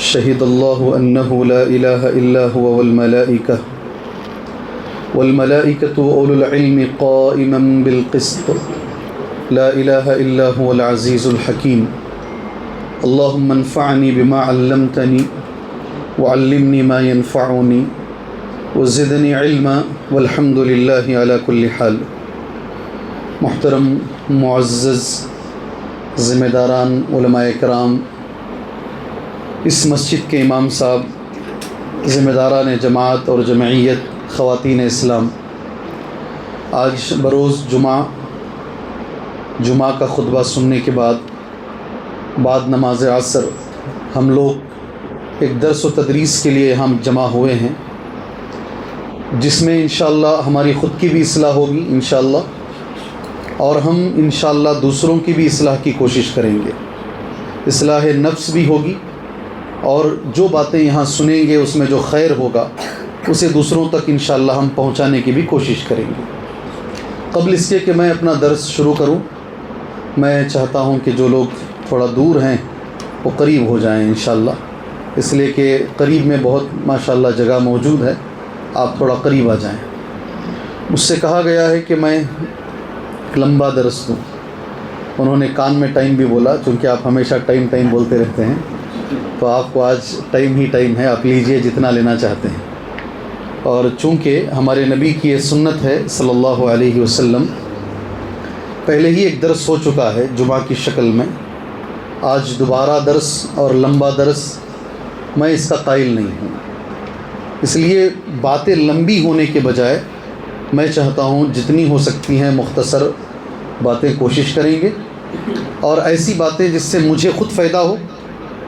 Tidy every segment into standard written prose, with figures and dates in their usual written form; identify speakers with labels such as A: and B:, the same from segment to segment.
A: شهد الله أنه لا إله إلا هو والملائكة وأولو العلم قائما بالقسط لا إله إلا هو العزيز الحكيم اللهم انفعني بما علمتني وعلمني ما ينفعني وزدني علما والحمد لله على كل حال۔ محترم معزز ذمہ داران، علماء کرام، اس مسجد کے امام صاحب، ذمہ داران جماعت اور جمعیت، خواتین اسلام، آج بروز جمعہ کا خطبہ سننے کے بعد نماز عصر ہم لوگ ایک درس و تدریس کے لیے ہم جمع ہوئے ہیں، جس میں انشاءاللہ ہماری خود کی بھی اصلاح ہوگی انشاءاللہ، اور ہم انشاءاللہ دوسروں کی بھی اصلاح کی کوشش کریں گے، اصلاح نفس بھی ہوگی، اور جو باتیں یہاں سنیں گے اس میں جو خیر ہوگا اسے دوسروں تک انشاءاللہ ہم پہنچانے کی بھی کوشش کریں گے۔ قبل اس کے کہ میں اپنا درس شروع کروں، میں چاہتا ہوں کہ جو لوگ تھوڑا دور ہیں وہ قریب ہو جائیں انشاءاللہ، اس لیے کہ قریب میں بہت ماشاءاللہ جگہ موجود ہے، آپ تھوڑا قریب آ جائیں۔ مجھ سے کہا گیا ہے کہ میں ایک لمبا درس دوں، انہوں نے کان میں ٹائم بھی بولا، چونکہ آپ ہمیشہ ٹائم بولتے رہتے ہیں، تو آپ کو آج ٹائم ہے، آپ لیجئے جتنا لینا چاہتے ہیں۔ اور چونکہ ہمارے نبی کی یہ سنت ہے صلی اللہ علیہ وسلم، پہلے ہی ایک درس ہو چکا ہے جمعہ کی شکل میں، آج دوبارہ درس اور لمبا درس میں اس کا قائل نہیں ہوں، اس لیے باتیں لمبی ہونے کے بجائے میں چاہتا ہوں جتنی ہو سکتی ہیں مختصر باتیں کوشش کریں گے، اور ایسی باتیں جس سے مجھے خود فائدہ ہو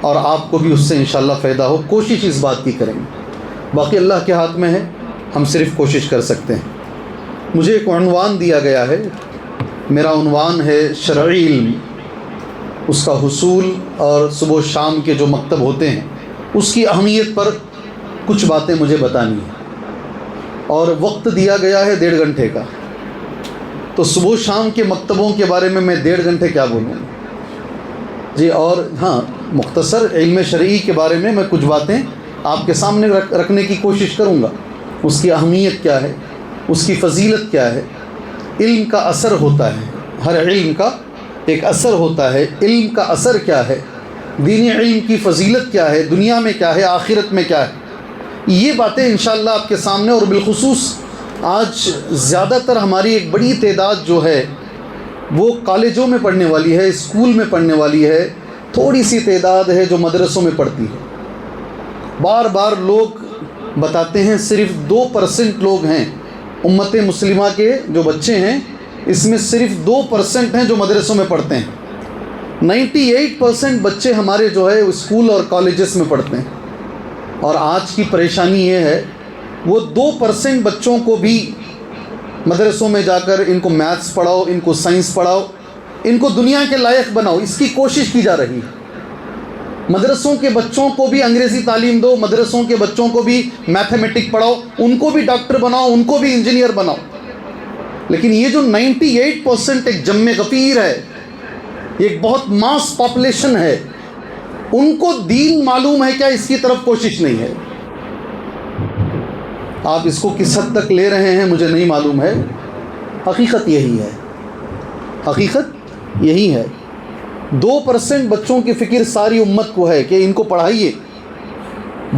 A: اور آپ کو بھی اس سے انشاءاللہ فائدہ ہو، کوشش اس بات کی کریں گے، باقی اللہ کے ہاتھ میں ہے، ہم صرف کوشش کر سکتے ہیں۔ مجھے ایک عنوان دیا گیا ہے، میرا عنوان ہے شرعی علم، اس کا حصول اور صبح و شام کے جو مکتب ہوتے ہیں اس کی اہمیت پر کچھ باتیں مجھے بتانی ہیں، اور وقت دیا گیا ہے 1.5 گھنٹے کا، تو صبح و شام کے مکتبوں کے بارے میں 1.5 گھنٹے کیا بولوں جی۔ اور ہاں، مختصر علم شرعی کے بارے میں کچھ باتیں آپ کے سامنے رکھنے کی کوشش کروں گا، اس کی اہمیت کیا ہے، اس کی فضیلت کیا ہے۔ علم کا اثر ہوتا ہے، ہر علم کا ایک اثر ہوتا ہے، علم کا اثر کیا ہے، دینی علم کی فضیلت کیا ہے، دنیا میں کیا ہے، آخرت میں کیا ہے، یہ باتیں انشاءاللہ آپ کے سامنے، اور بالخصوص آج زیادہ تر ہماری ایک بڑی تعداد جو ہے وہ کالجوں میں پڑھنے والی ہے، اسکول میں پڑھنے والی ہے، تھوڑی سی تعداد ہے جو مدرسوں میں پڑھتی ہے۔ بار بار لوگ بتاتے ہیں صرف 2% لوگ ہیں امت مسلمہ کے جو بچے ہیں، اس میں صرف 2% ہیں جو مدرسوں میں پڑھتے ہیں، 98% بچے ہمارے جو ہے اسکول اور کالجز میں پڑھتے ہیں۔ اور آج کی پریشانی یہ ہے، وہ 2% بچوں کو بھی مدرسوں میں جا کر ان کو میتھس پڑھاؤ، ان کو سائنس پڑھاؤ، ان کو دنیا کے لائق بناؤ، اس کی کوشش کی جا رہی ہے۔ مدرسوں کے بچوں کو بھی انگریزی تعلیم دو، مدرسوں کے بچوں کو بھی میتھمیٹک پڑھاؤ، ان کو بھی ڈاکٹر بناؤ، ان کو بھی انجینئر بناؤ، لیکن یہ جو 98% ایک جم غفیر ہے، ایک بہت ماس پاپولیشن ہے، ان کو دین معلوم ہے کیا، اس کی طرف کوشش نہیں ہے۔ آپ اس کو کس حد تک لے رہے ہیں مجھے نہیں معلوم ہے، حقیقت یہی ہے، حقیقت یہی ہے۔ 2% بچوں کی فکر ساری امت کو ہے کہ ان کو پڑھائیے،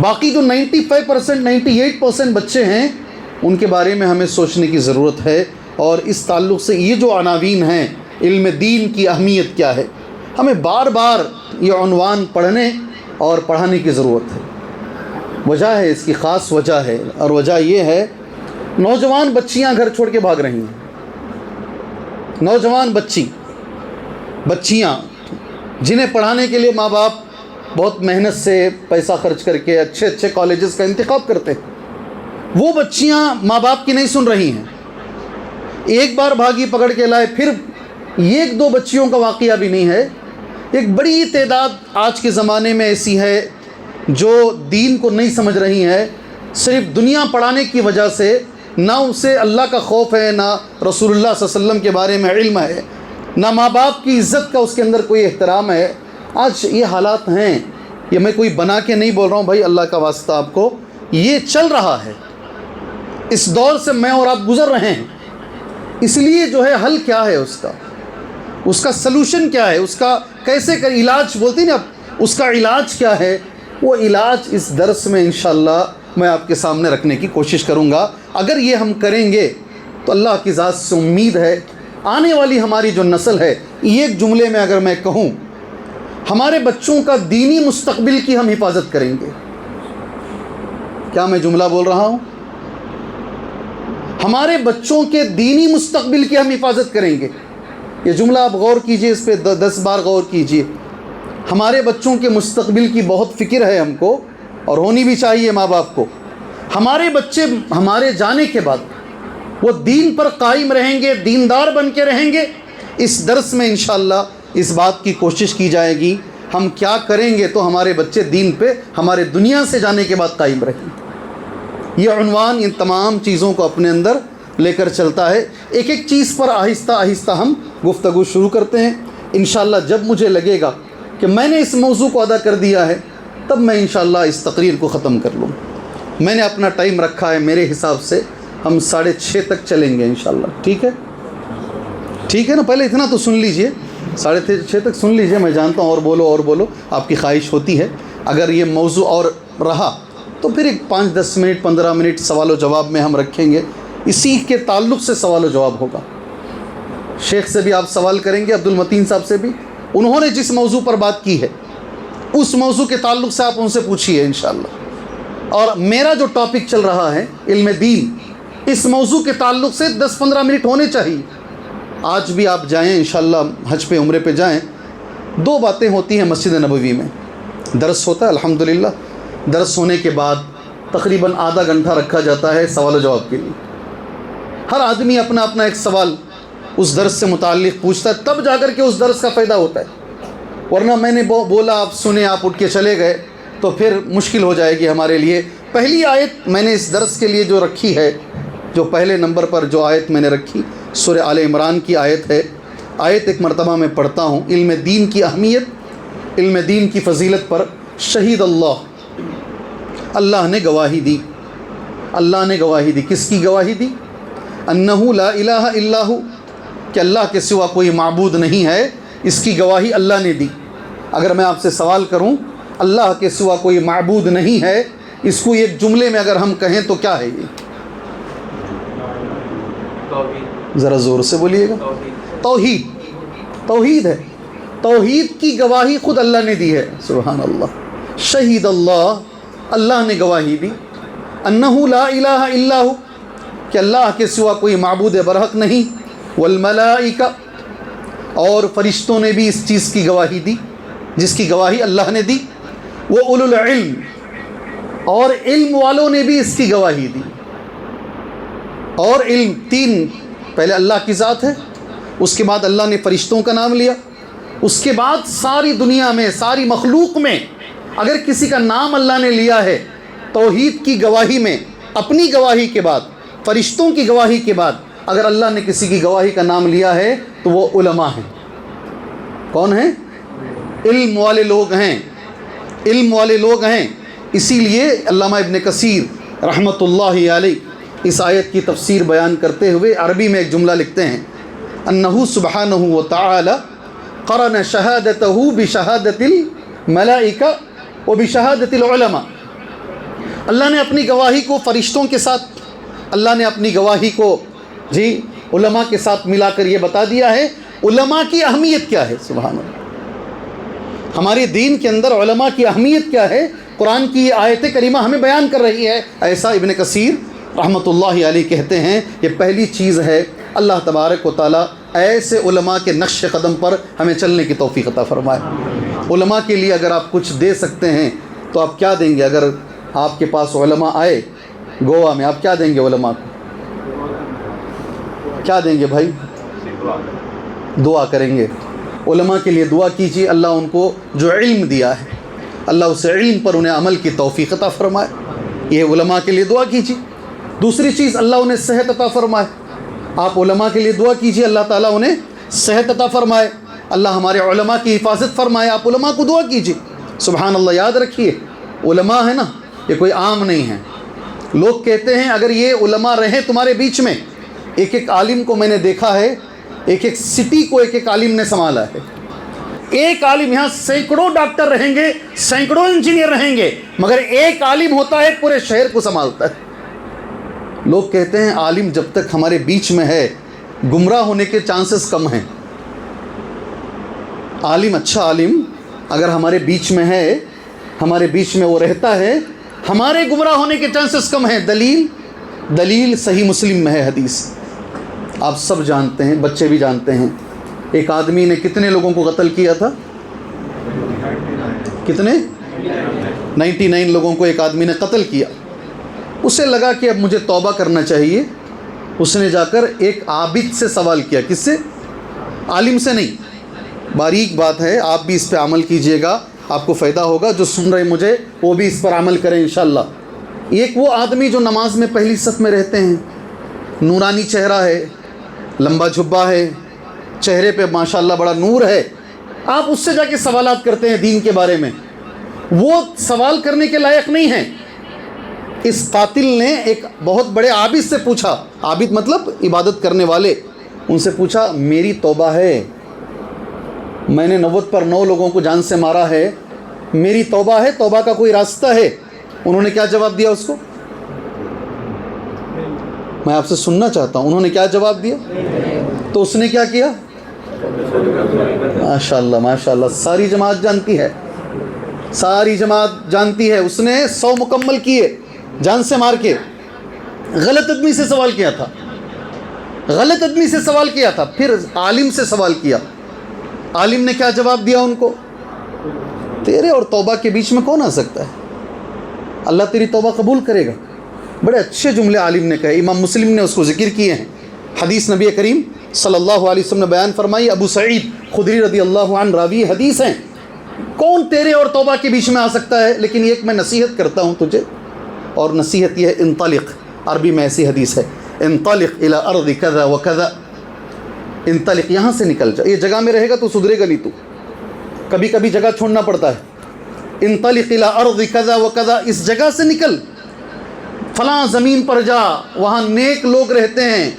A: باقی جو 95%، 98% بچے ہیں ان کے بارے میں ہمیں سوچنے کی ضرورت ہے، اور اس تعلق سے یہ جو عناوین ہیں، علم دین کی اہمیت کیا ہے، ہمیں بار بار یہ عنوان پڑھنے اور پڑھانے کی ضرورت ہے۔ وجہ ہے، اس کی خاص وجہ ہے، اور وجہ یہ ہے، نوجوان بچیاں گھر چھوڑ کے بھاگ رہی ہیں، نوجوان بچیاں جنہیں پڑھانے کے لیے ماں باپ بہت محنت سے پیسہ خرچ کر کے اچھے کالجز کا انتخاب کرتے ہیں، وہ بچیاں ماں باپ کی نہیں سن رہی ہیں، ایک بار بھاگی پکڑ کے لائے، پھر 1-2 بچیوں کا واقعہ بھی نہیں ہے، ایک بڑی تعداد آج کے زمانے میں ایسی ہے جو دین کو نہیں سمجھ رہی ہیں، صرف دنیا پڑھانے کی وجہ سے، نہ اسے اللہ کا خوف ہے، نہ رسول اللہ صلی اللہ علیہ وسلم کے بارے میں علم ہے، نہ ماں باپ کی عزت کا اس کے اندر کوئی احترام ہے۔ آج یہ حالات ہیں، یہ میں کوئی بنا کے نہیں بول رہا ہوں بھائی، اللہ کا واسطہ آپ کو، یہ چل رہا ہے، اس دور سے میں اور آپ گزر رہے ہیں، اس لیے جو ہے حل کیا ہے اس کا سلوشن کیا ہے، اس کا کیسے علاج بولتے ہیں نا، اس کا علاج کیا ہے، وہ علاج اس درس میں انشاءاللہ میں آپ کے سامنے رکھنے کی کوشش کروں گا۔ اگر یہ ہم کریں گے تو اللہ کی ذات سے امید ہے آنے والی ہماری جو نسل ہے، ایک جملے میں اگر میں کہوں، ہمارے بچوں کا دینی مستقبل کی ہم حفاظت کریں گے۔ کیا میں جملہ بول رہا ہوں؟ ہمارے بچوں کے دینی مستقبل کی ہم حفاظت کریں گے۔ یہ جملہ آپ غور کیجئے، اس پہ 10 بار غور کیجئے۔ ہمارے بچوں کے مستقبل کی بہت فکر ہے ہم کو، اور ہونی بھی چاہیے ماں باپ کو۔ ہمارے بچے ہمارے جانے کے بعد وہ دین پر قائم رہیں گے، دیندار بن کے رہیں گے۔ اس درس میں انشاءاللہ اس بات کی کوشش کی جائے گی، ہم کیا کریں گے تو ہمارے بچے دین پہ ہمارے دنیا سے جانے کے بعد قائم رہیں گے۔ یہ عنوان ان تمام چیزوں کو اپنے اندر لے کر چلتا ہے۔ ایک ایک چیز پر آہستہ آہستہ ہم گفتگو شروع کرتے ہیں۔ انشاءاللہ جب مجھے لگے گا کہ میں نے اس موضوع کو ادا کر دیا ہے، تب میں انشاءاللہ اس تقریر کو ختم کر لوں۔ میں نے اپنا ٹائم رکھا ہے، میرے حساب سے ہم 6:30 تک چلیں گے انشاءاللہ۔ ٹھیک ہے؟ ٹھیک ہے نا؟ پہلے اتنا تو سن لیجئے، 6:30 تک سن لیجئے۔ میں جانتا ہوں اور بولو آپ کی خواہش ہوتی ہے۔ اگر یہ موضوع اور رہا تو پھر ایک 5-10 منٹ 15 منٹ سوال و جواب میں ہم رکھیں گے، اسی کے تعلق سے سوال و جواب ہوگا۔ شیخ سے بھی آپ سوال کریں گے، عبد المتین صاحب سے بھی، انہوں نے جس موضوع پر بات کی ہے اس موضوع کے تعلق سے آپ ان سے پوچھیے انشاءاللہ۔ اور میرا جو ٹاپک چل رہا ہے علم دین، اس موضوع کے تعلق سے 10-15 منٹ ہونے چاہیے۔ آج بھی آپ جائیں انشاءاللہ، حج پہ عمرے پہ جائیں، 2 باتیں ہوتی ہیں مسجد نبوی میں۔ درس ہوتا ہے الحمدللہ، درس ہونے کے بعد تقریباً آدھا گھنٹہ رکھا جاتا ہے سوال و جواب کے لیے۔ ہر آدمی اپنا اپنا ایک سوال اس درس سے متعلق پوچھتا ہے، تب جا کر کے اس درس کا فائدہ ہوتا ہے۔ ورنہ میں نے بولا، آپ سنے، آپ اٹھ کے چلے گئے تو پھر مشکل ہو جائے گی ہمارے لیے۔ پہلی آیت میں نے اس درس کے لیے جو رکھی ہے، جو پہلے نمبر پر جو آیت میں نے رکھی، سورہ آل عمران کی آیت ہے۔ آیت ایک مرتبہ میں پڑھتا ہوں۔ علم دین کی اہمیت، علم دین کی فضیلت پر شہید اللہ نے گواہی دی۔ اللہ نے گواہی دی، کس کی گواہی دی؟ انہ لا الہ الا ہو، کہ اللہ کے سوا کوئی معبود نہیں ہے، اس کی گواہی اللہ نے دی۔ اگر میں آپ سے سوال کروں، اللہ کے سوا کوئی معبود نہیں ہے، اس کو ایک جملے میں اگر ہم کہیں تو کیا ہے یہ؟ ذرا زور سے بولیے گا۔ توحید، توحید ہے۔ توحید کی گواہی خود اللہ نے دی ہے، سبحان اللہ۔ شہید اللہ نے گواہی دی، انہ لا الہ الا ہو، کہ اللہ کے سوا کوئی معبود برحق نہیں، والملائکہ، اور فرشتوں نے بھی اس چیز کی گواہی دی جس کی گواہی اللہ نے دی، وہ اولو العلم، اور علم والوں نے بھی اس کی گواہی دی۔ اور علم 3، پہلے اللہ کی ذات ہے، اس کے بعد اللہ نے فرشتوں کا نام لیا، اس کے بعد ساری دنیا میں، ساری مخلوق میں اگر کسی کا نام اللہ نے لیا ہے توحید کی گواہی میں، اپنی گواہی کے بعد، فرشتوں کی گواہی کے بعد، اگر اللہ نے کسی کی گواہی کا نام لیا ہے تو وہ علماء ہیں۔ کون ہیں؟ علم والے لوگ ہیں، علم والے لوگ ہیں۔ اسی لیے علامہ ابن کثیر رحمۃ اللہ علیہ اس آیت کی تفسیر بیان کرتے ہوئے عربی میں ایک جملہ لکھتے ہیں، انہ سبحانہ وتعالی قرن شہادتہ بشہادت الملائکہ وبشہادت العلماء۔ اللہ نے اپنی گواہی کو فرشتوں کے ساتھ، اللہ نے اپنی گواہی کو علماء کے ساتھ ملا کر یہ بتا دیا ہے علماء کی اہمیت کیا ہے۔ سبحان اللہ، ہمارے دین کے اندر علماء کی اہمیت کیا ہے، قرآن کی یہ آیت کریمہ ہمیں بیان کر رہی ہے۔ ایسا ابن کثیر رحمۃ اللہ علیہ کہتے ہیں، یہ پہلی چیز ہے، اللہ تبارک و تعالیٰ ایسے علماء کے نقش قدم پر ہمیں چلنے کی توفیق عطا فرمائے۔ علماء کے لیے اگر آپ کچھ دے سکتے ہیں تو آپ کیا دیں گے؟ اگر آپ کے پاس علماء آئے گوا میں، آپ کیا دیں گے علماء کو؟ کیا دیں گے بھائی؟ دعا کریں گے۔ علماء کے لیے دعا کیجیے، اللہ ان کو جو علم دیا ہے، اللہ اس علم پر انہیں عمل کی توفیق عطا فرمائے۔ یہ علماء کے لیے دعا کیجیے۔ دوسری چیز، اللہ انہیں صحت عطا فرمائے۔ آپ علماء کے لیے دعا کیجیے، اللہ تعالیٰ انہیں صحت عطا فرمائے، اللہ ہمارے علماء کی حفاظت فرمائے۔ آپ علماء کو دعا کیجیے۔ سبحان اللہ. یاد رکھیے علماء ہے نا یہ کوئی عام نہیں ہے. لوگ کہتے ہیں اگر یہ علماء رہیں تمہارے بیچ میں, ایک ایک عالم کو میں نے دیکھا ہے, ایک ایک سٹی کو ایک ایک عالم نے سنبھالا ہے. ایک عالم, یہاں سینکڑوں ڈاکٹر رہیں گے, سینکڑوں انجینئر رہیں گے, مگر ایک عالم ہوتا ہے پورے شہر کو سنبھالتا ہے. لوگ کہتے ہیں عالم جب تک ہمارے بیچ میں ہے گمراہ ہونے کے چانسز کم ہیں. عالم, اچھا عالم اگر ہمارے بیچ میں ہے, ہمارے بیچ میں وہ رہتا ہے, ہمارے گمراہ ہونے کے چانسز کم ہیں. دلیل صحیح مسلم میں ہے حدیث, آپ سب جانتے ہیں, بچے بھی جانتے ہیں. ایک آدمی نے کتنے لوگوں کو قتل کیا تھا؟ کتنے؟ 99 لوگوں کو ایک آدمی نے قتل کیا. اسے لگا کہ اب مجھے توبہ کرنا چاہیے. اس نے جا کر ایک عابد سے سوال کیا. کس سے؟ عالم سے نہیں. باریک بات ہے, آپ بھی اس پہ عمل کیجئے گا, آپ کو فائدہ ہوگا. جو سن رہے مجھے وہ بھی اس پر عمل کریں انشاءاللہ. ایک وہ آدمی جو نماز میں پہلی صف میں رہتے ہیں, نورانی چہرہ ہے, لمبا جھبا ہے, چہرے پہ ماشاءاللہ بڑا نور ہے. آپ اس سے جا کے سوالات کرتے ہیں دین کے بارے میں. وہ سوال کرنے کے لائق نہیں ہیں. اس قاتل نے ایک بہت بڑے عابد سے پوچھا, عابد مطلب عبادت کرنے والے, ان سے پوچھا میری توبہ ہے, میں نے 90 لوگوں کو جان سے مارا ہے, میری توبہ ہے, توبہ کا کوئی راستہ ہے؟ انہوں نے کیا جواب دیا اس کو؟ میں آپ سے سننا چاہتا ہوں, انہوں نے کیا جواب دیا؟ تو اس نے کیا کیا؟ ماشاءاللہ ماشاءاللہ, ساری جماعت جانتی ہے, ساری جماعت جانتی ہے. اس نے 100 مکمل کیے جان سے مار کے. غلط آدمی سے سوال کیا تھا, غلط آدمی سے سوال کیا تھا. پھر عالم سے سوال کیا. عالم نے کیا جواب دیا ان کو؟ تیرے اور توبہ کے بیچ میں کون آ سکتا ہے؟ اللہ تیری توبہ قبول کرے گا. بڑے اچھے جملے عالم نے کہے, امام مسلم نے اس کو ذکر کیے ہیں. حدیث نبی کریم صلی اللہ علیہ وسلم نے بیان فرمائی. ابو سعید خدری رضی اللہ عنہ راوی حدیث ہیں. کون تیرے اور توبہ کے بیچ میں آ سکتا ہے؟ لیکن ایک میں نصیحت کرتا ہوں تجھے, اور نصیحت یہ ہے, انطلق, عربی میں ایسی حدیث ہے, انطلق الی ارض کذا و کذا, انطلق, یہاں سے نکل جا. یہ جگہ میں رہے گا تو سدھرے گا نہیں, تو کبھی کبھی جگہ چھوڑنا پڑتا ہے. انطلق الی ارض کذا و کذا, اس جگہ سے نکل, فلاں زمین پر جا, وہاں نیک لوگ رہتے ہیں,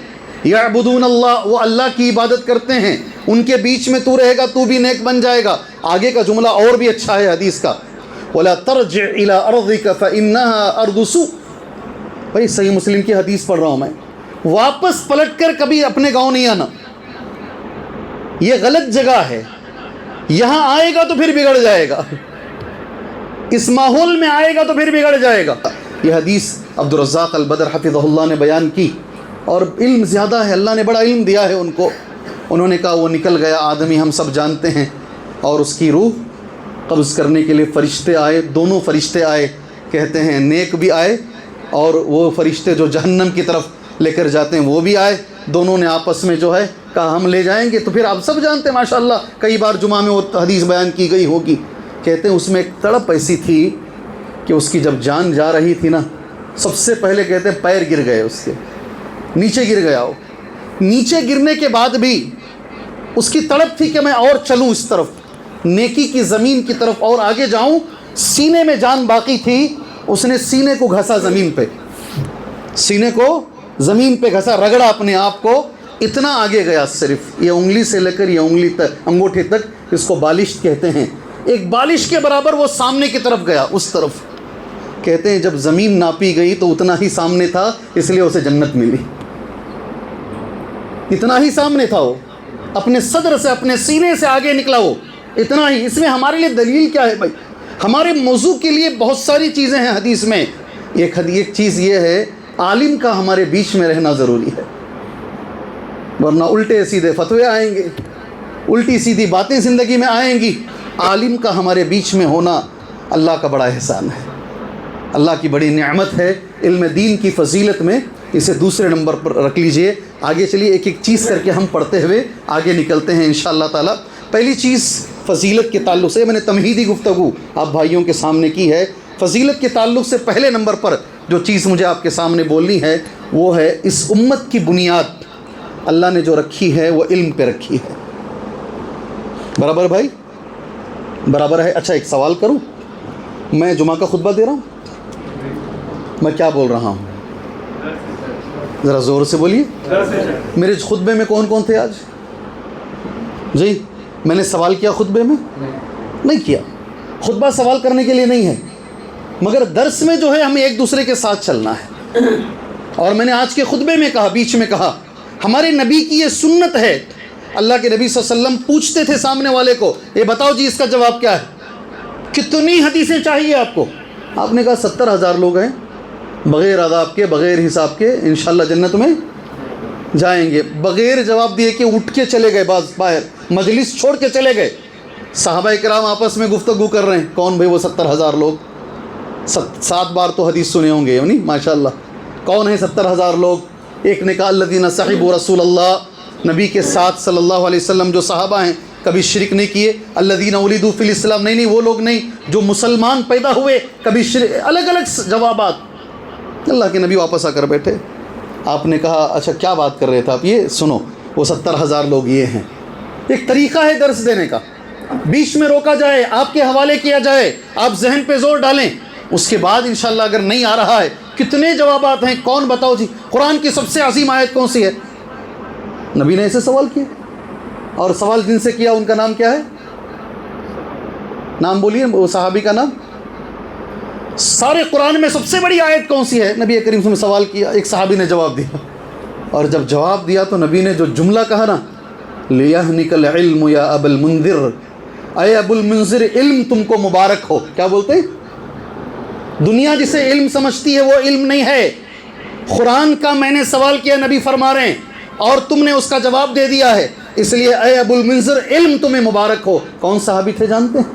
A: یعبدون اللہ, وہ اللہ کی عبادت کرتے ہیں, ان کے بیچ میں تو رہے گا تو بھی نیک بن جائے گا. آگے کا جملہ اور بھی اچھا ہے حدیث کا, وَلَا تَرْجِعْ إِلَىٰ أَرْضِكَ فَإِنَّهَا أَرْضُ سُوءٍ. بھائی صحیح مسلم کی حدیث پڑھ رہا ہوں میں. واپس پلٹ کر کبھی اپنے گاؤں نہیں آنا, یہ غلط جگہ ہے. یہاں آئے گا تو پھر بگڑ جائے گا, اس ماحول میں آئے گا تو پھر بگڑ جائے گا. یہ حدیث عبدالرزاق البدر حفظہ اللہ نے بیان کی, اور علم زیادہ ہے, اللہ نے بڑا علم دیا ہے ان کو. انہوں نے کہا وہ نکل گیا آدمی, ہم سب جانتے ہیں, اور اس کی روح قبض کرنے کے لیے فرشتے آئے, دونوں فرشتے آئے, کہتے ہیں نیک بھی آئے, اور وہ فرشتے جو جہنم کی طرف لے کر جاتے ہیں وہ بھی آئے. دونوں نے آپس میں جو ہے کہا ہم لے جائیں گے. تو پھر آپ سب جانتے ہیں ماشاءاللہ, کئی بار جمعہ میں وہ حدیث بیان کی گئی ہوگی. کہتے ہیں اس میں ایک تڑپ ایسی تھی کہ اس کی جب جان جا رہی تھی نا, سب سے پہلے کہتے ہیں پیر گر گئے اس کے, نیچے گر گیا وہ. نیچے گرنے کے بعد بھی اس کی تڑپ تھی کہ میں اور چلوں اس طرف, نیکی کی زمین کی طرف اور آگے جاؤں. سینے میں جان باقی تھی, اس نے سینے کو گھسا زمین پہ, سینے کو زمین پہ گھسا, رگڑا اپنے آپ کو, اتنا آگے گیا. صرف یہ انگلی سے لے کر یہ انگلی تک, انگوٹھے تک, اس کو بالش کہتے ہیں. ایک بالش کے برابر وہ سامنے کی طرف گیا, اس طرف. کہتے ہیں جب زمین ناپی گئی تو اتنا ہی سامنے تھا, اس لیے اسے جنت ملی. اتنا ہی سامنے تھا وہ, اپنے صدر سے, اپنے سینے سے آگے نکلا وہ, اتنا ہی. اس میں ہمارے لیے دلیل کیا ہے بھائی؟ ہمارے موضوع کے لیے بہت ساری چیزیں ہیں حدیث میں. ایک چیز یہ ہے, عالم کا ہمارے بیچ میں رہنا ضروری ہے, ورنہ الٹے سیدھے فتوے آئیں گے, الٹی سیدھی باتیں زندگی میں آئیں گی. عالم کا ہمارے بیچ میں ہونا اللہ کا بڑا احسان ہے, اللہ کی بڑی نعمت ہے. علم دین کی فضیلت میں اسے دوسرے نمبر پر رکھ لیجئے. آگے چلیے, ایک ایک چیز کر کے ہم پڑھتے ہوئے آگے نکلتے ہیں انشاءاللہ تعالی. پہلی چیز فضیلت کے تعلق سے, میں نے تمہیدی گفتگو آپ بھائیوں کے سامنے کی ہے. فضیلت کے تعلق سے پہلے نمبر پر جو چیز مجھے آپ کے سامنے بولنی ہے وہ ہے, اس امت کی بنیاد اللہ نے جو رکھی ہے وہ علم پہ رکھی ہے. برابر بھائی, برابر ہے. اچھا ایک سوال کروں, میں جمعہ کا خطبہ دے رہا ہوں, میں کیا بول رہا ہوں؟ ذرا زور سے بولیے. میرے خطبے میں کون کون تھے آج؟ جی میں نے سوال کیا خطبے میں؟ نہیں کیا. خطبہ سوال کرنے کے لیے نہیں ہے, مگر درس میں جو ہے ہمیں ایک دوسرے کے ساتھ چلنا ہے. اور میں نے آج کے خطبے میں کہا, بیچ میں کہا, ہمارے نبی کی یہ سنت ہے. اللہ کے نبی صلی اللہ علیہ وسلم پوچھتے تھے سامنے والے کو, یہ بتاؤ جی اس کا جواب کیا ہے, کتنی حدیثیں چاہیے آپ کو؟ آپ نے کہا 70,000 لوگ ہیں, بغیر عذاب کے, بغیر حساب کے انشاءاللہ جنت میں جائیں گے. بغیر جواب دیے کہ اٹھ کے چلے گئے, باہر مجلس چھوڑ کے چلے گئے. صحابہ کرام آپس میں گفتگو کر رہے ہیں, کون بھائی وہ 70,000 لوگ؟ 7 بار تو حدیث سنے ہوں گے نہیں ماشاءاللہ. کون ہیں 70,000 لوگ؟ ایک نے کہا الذین صحبوا رسول اللہ, نبی کے ساتھ صلی اللہ علیہ وسلم جو صحابہ ہیں, کبھی شرک نہیں کیے. الذین ولدوا فی الاسلام, نہیں وہ لوگ نہیں جو مسلمان پیدا ہوئے, کبھی شرک. الگ الگ جوابات. اللہ کے نبی واپس آ کر بیٹھے. آپ نے کہا اچھا کیا بات کر رہے تھے آپ؟ یہ سنو, وہ 70,000 لوگ یہ ہیں. ایک طریقہ ہے درس دینے کا, بیچ میں روکا جائے, آپ کے حوالے کیا جائے, آپ ذہن پہ زور ڈالیں. اس کے بعد انشاءاللہ اگر نہیں آ رہا ہے, کتنے جوابات ہیں, کون بتاؤ جی قرآن کی سب سے عظیم آیت کون سی ہے؟ نبی نے ایسے سوال کیے, اور سوال جن سے کیا ان کا نام کیا ہے؟ نام بولیے وہ صحابی کا نام. سارے قرآن میں سب سے بڑی آیت کون سی ہے؟ نبی کریم صلی اللہ علیہ وسلم نے سوال کیا, ایک صحابی نے جواب دیا, اور جب جواب دیا تو نبی نے جو جملہ کہا نا, لِيَهْنِكَ الْعِلْمُ يَا أَبَا الْمُنذِرِ, اے ابو المنذر علم تم کو مبارک ہو. کیا بولتے ہیں؟ دنیا جسے علم سمجھتی ہے وہ علم نہیں ہے. قرآن کا میں نے سوال کیا, نبی فرما رہے ہیں, اور تم نے اس کا جواب دے دیا ہے, اس لیے اے ابو المنذر علم تمہیں مبارک ہو. کون صحابی تھے جانتے ہیں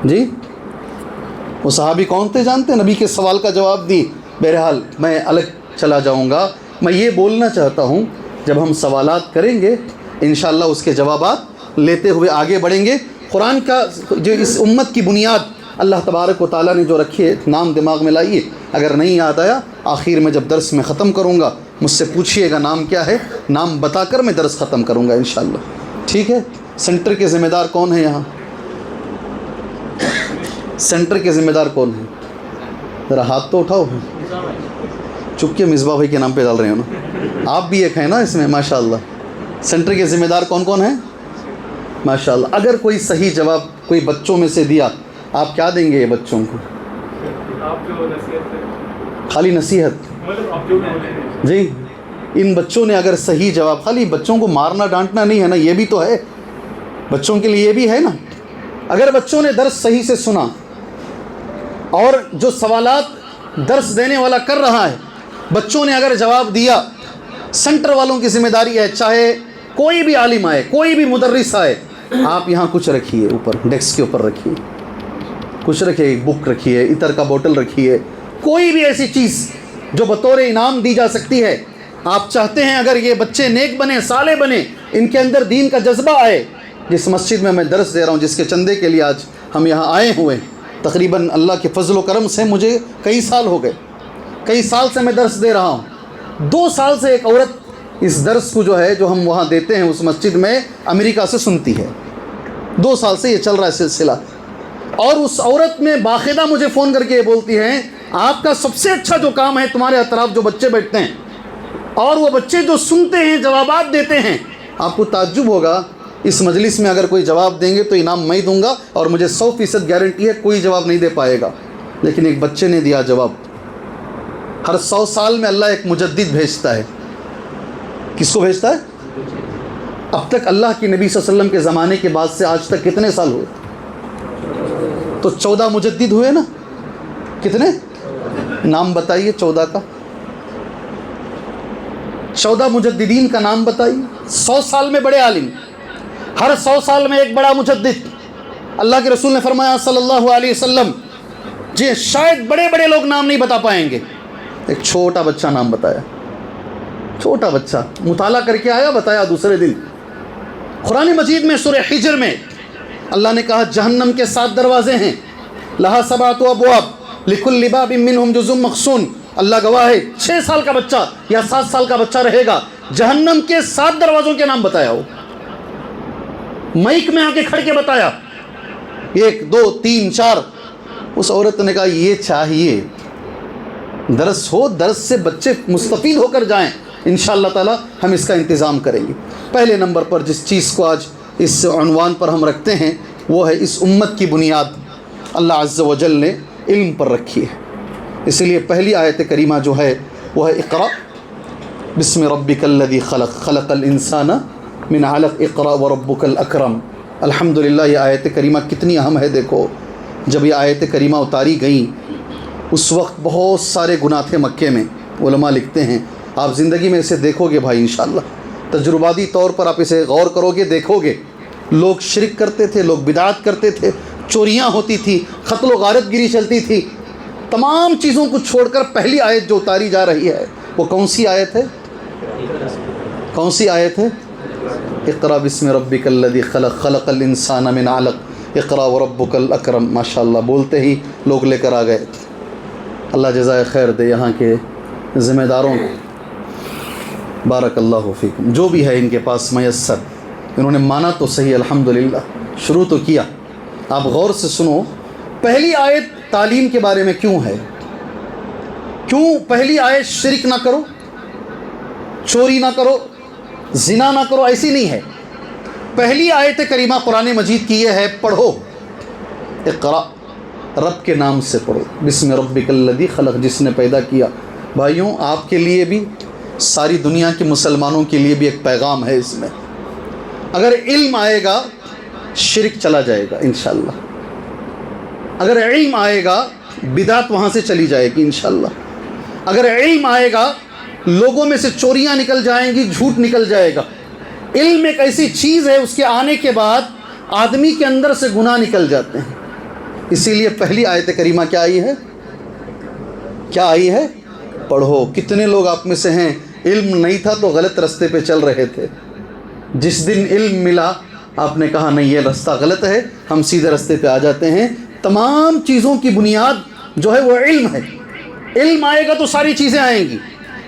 A: جی؟ وہ صحابی کون تھے جانتے ہیں؟ نبی کے سوال کا جواب دی. بہرحال میں الگ چلا جاؤں گا. میں یہ بولنا چاہتا ہوں, جب ہم سوالات کریں گے انشاءاللہ اس کے جوابات لیتے ہوئے آگے بڑھیں گے. قرآن کا جو اس امت کی بنیاد اللہ تبارک و تعالیٰ نے جو رکھی ہے, نام دماغ میں لائیے. اگر نہیں یاد آیا آخر میں جب درس میں ختم کروں گا مجھ سے پوچھیے گا نام کیا ہے, نام بتا کر میں درس ختم کروں گا انشاءاللہ. ٹھیک ہے؟ سینٹر کے ذمہ دار کون ہیں یہاں؟ سینٹر کے ذمہ دار کون ہیں؟ ذرا ہاتھ تو اٹھاؤ. چپ کے مصباح بھائی کے نام پہ ڈال رہے ہو نا, آپ بھی ایک ہیں نا اس میں ماشاءاللہ. سینٹر کے ذمہ دار کون کون ہیں ماشاءاللہ؟ اگر کوئی صحیح جواب کوئی بچوں میں سے دیا, آپ کیا دیں گے یہ بچوں کو؟ خالی نصیحت جی. ان بچوں نے اگر صحیح جواب, خالی بچوں کو مارنا ڈانٹنا نہیں ہے نا, یہ بھی تو ہے بچوں کے لیے, یہ بھی ہے نا. اگر بچوں نے درس صحیح سے سنا, اور جو سوالات درس دینے والا کر رہا ہے بچوں نے اگر جواب دیا, سینٹر والوں کی ذمہ داری ہے, چاہے کوئی بھی عالم آئے, کوئی بھی مدرس آئے, آپ یہاں کچھ رکھیے, اوپر ڈیسک کے اوپر رکھیے, کچھ رکھیے, ایک بک رکھیے, عطر کا بوتل رکھیے, کوئی بھی ایسی چیز جو بطور انعام دی جا سکتی ہے. آپ چاہتے ہیں اگر یہ بچے نیک بنے, صالح بنے, ان کے اندر دین کا جذبہ آئے. جس مسجد میں درس دے رہا ہوں, جس کے چندے کے لیے آج ہم یہاں آئے ہوئے, تقریباً اللہ کے فضل و کرم سے مجھے کئی سال ہو گئے, کئی سال سے میں درس دے رہا ہوں. 2 سال سے ایک عورت اس درس کو جو ہے, جو ہم وہاں دیتے ہیں اس مسجد میں, امریکہ سے سنتی ہے. 2 سال سے یہ چل رہا ہے سلسلہ. اور اس عورت میں باقاعدہ مجھے فون کر کے یہ بولتی ہیں, آپ کا سب سے اچھا جو کام ہے, تمہارے اطراف جو بچے بیٹھتے ہیں اور وہ بچے جو سنتے ہیں, جوابات دیتے ہیں, آپ کو تعجب ہوگا اس مجلس میں اگر کوئی جواب دیں گے تو انعام میں ہی دوں گا, اور مجھے 100% گارنٹی ہے کوئی جواب نہیں دے پائے گا. لیکن ایک بچے نے دیا جواب. ہر 100 سال میں اللہ ایک مجدد بھیجتا ہے. کس کو بھیجتا ہے؟ اب تک اللہ کے نبی صلی اللہ علیہ وسلم کے زمانے کے بعد سے آج تک کتنے سال ہوئے؟ تو 14 مجدد ہوئے نا. کتنے نام بتائیے 14 کا؟ 14 مجددین کا نام بتائیے. 100 سال میں بڑے عالم, ہر 100 سال میں ایک بڑا مجدد. اللہ کے رسول نے فرمایا صلی اللہ علیہ وسلم, جی شاید بڑے بڑے لوگ نام نہیں بتا پائیں گے, ایک چھوٹا بچہ نام بتایا. چھوٹا بچہ مطالعہ کر کے آیا, بتایا دوسرے دن. قرآن مجید میں سورہ حجر میں اللہ نے کہا جہنم کے 7 دروازے ہیں, لہا 7 ابواب لکل باب منہم جزء مقسوم. اللہ گواہ ہے 6 سال کا بچہ یا 7 سال کا بچہ رہے گا, جہنم کے 7 دروازوں کے نام بتایا ہو. مائک میں آ کے کھڑ کے بتایا 1 2 3 4. اس عورت نے کہا یہ چاہیے درس ہو, درس سے بچے مستفید ہو کر جائیں, انشاءاللہ تعالی ہم اس کا انتظام کریں گے. پہلے نمبر پر جس چیز کو آج اس عنوان پر ہم رکھتے ہیں وہ ہے اس امت کی بنیاد اللہ عز و جل نے علم پر رکھی ہے. اس لیے پہلی آیت کریمہ جو ہے وہ ہے اقرأ بسم ربک الذی خلق خلق الانسان من علق اقرأ وربک الاکرم. الحمدللہ یہ آیت کریمہ کتنی اہم ہے. دیکھو جب یہ آیت کریمہ اتاری گئیں اس وقت بہت سارے گناہ تھے مکے میں. علماء لکھتے ہیں آپ زندگی میں اسے دیکھو گے بھائی انشاءاللہ, تجرباتی طور پر آپ اسے غور کرو گے, دیکھو گے لوگ شرک کرتے تھے, لوگ بدعات کرتے تھے, چوریاں ہوتی تھی, قتل و غارت گیری چلتی تھی. تمام چیزوں کو چھوڑ کر پہلی آیت جو اتاری جا رہی ہے وہ کون سی آیت ہے؟ کون سی آیت ہے؟ اقرأ بسم ربک الذی خلق خلق الانسان من علق اقرأ وربک الاکرم. ماشاءاللہ بولتے ہی لوگ لے کر آ گئے. اللہ جزائے خیر دے یہاں کے ذمہ داروں کو, بارک اللہ فیکم. جو بھی ہے ان کے پاس میسر, انہوں نے مانا تو صحیح الحمدللہ, شروع تو کیا. آپ غور سے سنو پہلی آیت تعلیم کے بارے میں کیوں ہے. کیوں پہلی آیت شرک نہ کرو, چوری نہ کرو, زنا نہ کرو, ایسی نہیں ہے. پہلی آیت کریمہ قرآن مجید کی یہ ہے پڑھو اقرأ, رب کے نام سے پڑھو, بسم ربک الذی خلق, جس نے پیدا کیا. بھائیوں آپ کے لیے بھی ساری دنیا کے مسلمانوں کے لیے بھی ایک پیغام ہے اس میں. اگر علم آئے گا شرک چلا جائے گا انشاءاللہ. اگر علم آئے گا بدعت وہاں سے چلی جائے گی انشاءاللہ. اگر علم آئے گا لوگوں میں سے چوریاں نکل جائیں گی, جھوٹ نکل جائے گا. علم ایک ایسی چیز ہے اس کے آنے کے بعد آدمی کے اندر سے گناہ نکل جاتے ہیں. اسی لیے پہلی آیت کریمہ کیا آئی ہے؟ کیا آئی ہے؟ پڑھو. کتنے لوگ آپ میں سے ہیں علم نہیں تھا تو غلط رستے پہ چل رہے تھے, جس دن علم ملا آپ نے کہا نہیں یہ رستہ غلط ہے, ہم سیدھے رستے پہ آ جاتے ہیں. تمام چیزوں کی بنیاد جو ہے وہ علم ہے. علم آئے گا تو ساری چیزیں آئیں گی,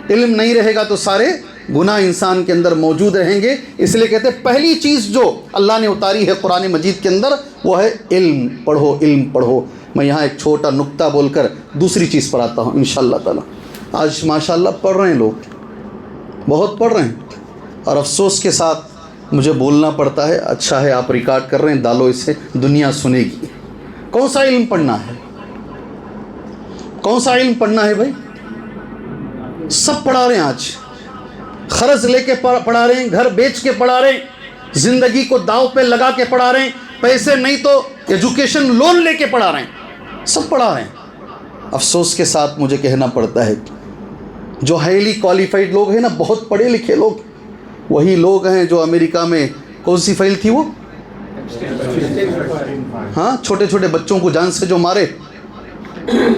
A: علم نہیں رہے گا تو سارے گناہ انسان کے اندر موجود رہیں گے. اس لیے کہتے ہیں پہلی چیز جو اللہ نے اتاری ہے قرآن مجید کے اندر وہ ہے علم. پڑھو, علم پڑھو. میں یہاں ایک چھوٹا نقطہ بول کر دوسری چیز پڑھاتا ہوں انشاءاللہ تعالی. آج ماشاءاللہ پڑھ رہے ہیں لوگ, بہت پڑھ رہے ہیں, اور افسوس کے ساتھ مجھے بولنا پڑتا ہے. اچھا ہے آپ ریکارڈ کر رہے ہیں, ڈالو اسے, دنیا سنے گی. کون سا علم پڑھنا ہے؟ کون سا علم پڑھنا ہے بھائی؟ سب پڑھا رہے ہیں آج, قرض لے کے پڑھا رہے ہیں, گھر بیچ کے پڑھا رہے ہیں, زندگی کو داؤ پہ لگا کے پڑھا رہے ہیں, پیسے نہیں تو ایجوکیشن لون لے کے پڑھا رہے ہیں, سب پڑھا رہے ہیں. افسوس کے ساتھ مجھے کہنا پڑتا ہے جو ہائیلی کوالیفائڈ لوگ ہیں نا, بہت پڑھے لکھے لوگ, وہی لوگ ہیں جو امریکہ میں کون سی فائل تھی وہ, ہاں چھوٹے چھوٹے بچوں کو جان سے جو مارے.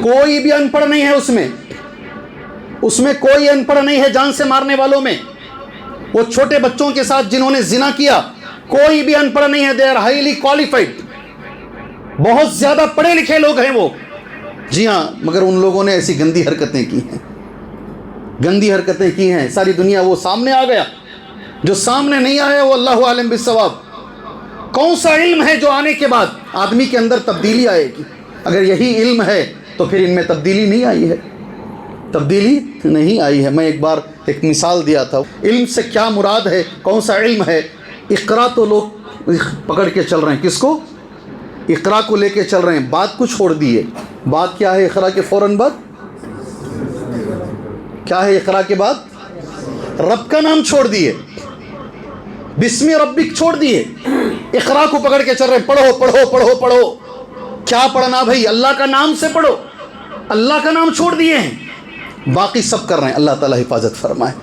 A: کوئی بھی ان پڑھ نہیں ہے اس میں کوئی ان پڑھ نہیں ہے جان سے مارنے والوں میں. وہ چھوٹے بچوں کے ساتھ جنہوں نے زنا کیا کوئی بھی ان پڑھ نہیں ہے. دے آر ہائیلی کوالیفائڈ, بہت زیادہ پڑھے لکھے لوگ ہیں وہ. جی ہاں, مگر ان لوگوں نے ایسی گندی حرکتیں کی ہیں, گندی حرکتیں کی ہیں. ساری دنیا وہ سامنے آ گیا, جو سامنے نہیں آیا وہ اللہ عالم بالصواب. کون سا علم ہے جو آنے کے بعد آدمی کے اندر تبدیلی آئے گی؟ اگر یہی علم ہے تو پھر ان میں تبدیلی نہیں آئی ہے, تبدیلی نہیں آئی ہے. میں ایک بار ایک مثال دیا تھا. علم سے کیا مراد ہے, کون سا علم ہے؟ اقرا تو لوگ پکڑ کے چل رہے ہیں, کس کو؟ اقرا کو لے کے چل رہے ہیں, بات کو چھوڑ دیے. بات کیا ہے اقرا کے فوراً بعد؟ کیا ہے اقرا کے بعد؟ رب کا نام چھوڑ دیے, بسم ربک چھوڑ دیے, اقرا کو پکڑ کے چل رہے ہیں. پڑھو پڑھو پڑھو پڑھو. کیا پڑھنا بھائی؟ اللہ کا نام سے پڑھو. اللہ کا نام چھوڑ دیے ہیں, باقی سب کر رہے ہیں. اللہ تعالیٰ حفاظت فرمائے,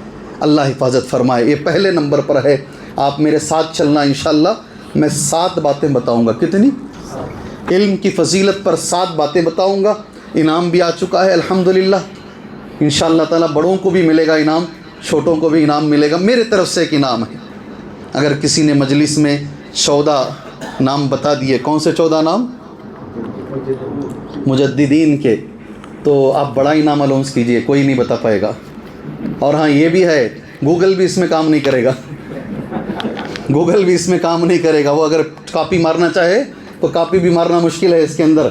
A: اللہ حفاظت فرمائے. یہ پہلے نمبر پر ہے. آپ میرے ساتھ چلنا انشاءاللہ. میں 7 باتیں بتاؤں گا. کتنی؟ علم کی فضیلت پر 7 باتیں بتاؤں گا. انعام بھی آ چکا ہے الحمدللہ. انشاءاللہ تعالیٰ بڑوں کو بھی ملے گا انعام, چھوٹوں کو بھی انعام ملے گا. میرے طرف سے ایک انعام ہے. اگر کسی نے مجلس میں 14 نام بتا دیے, کون سے 14 نام؟ مجددین کے, تو آپ بڑا انعام اناؤنس کیجئے, کوئی نہیں بتا پائے گا. اور ہاں یہ بھی ہے, گوگل بھی اس میں کام نہیں کرے گا. گوگل بھی اس میں کام نہیں کرے گا. وہ اگر کاپی مارنا چاہے تو کاپی بھی مارنا مشکل ہے اس کے اندر.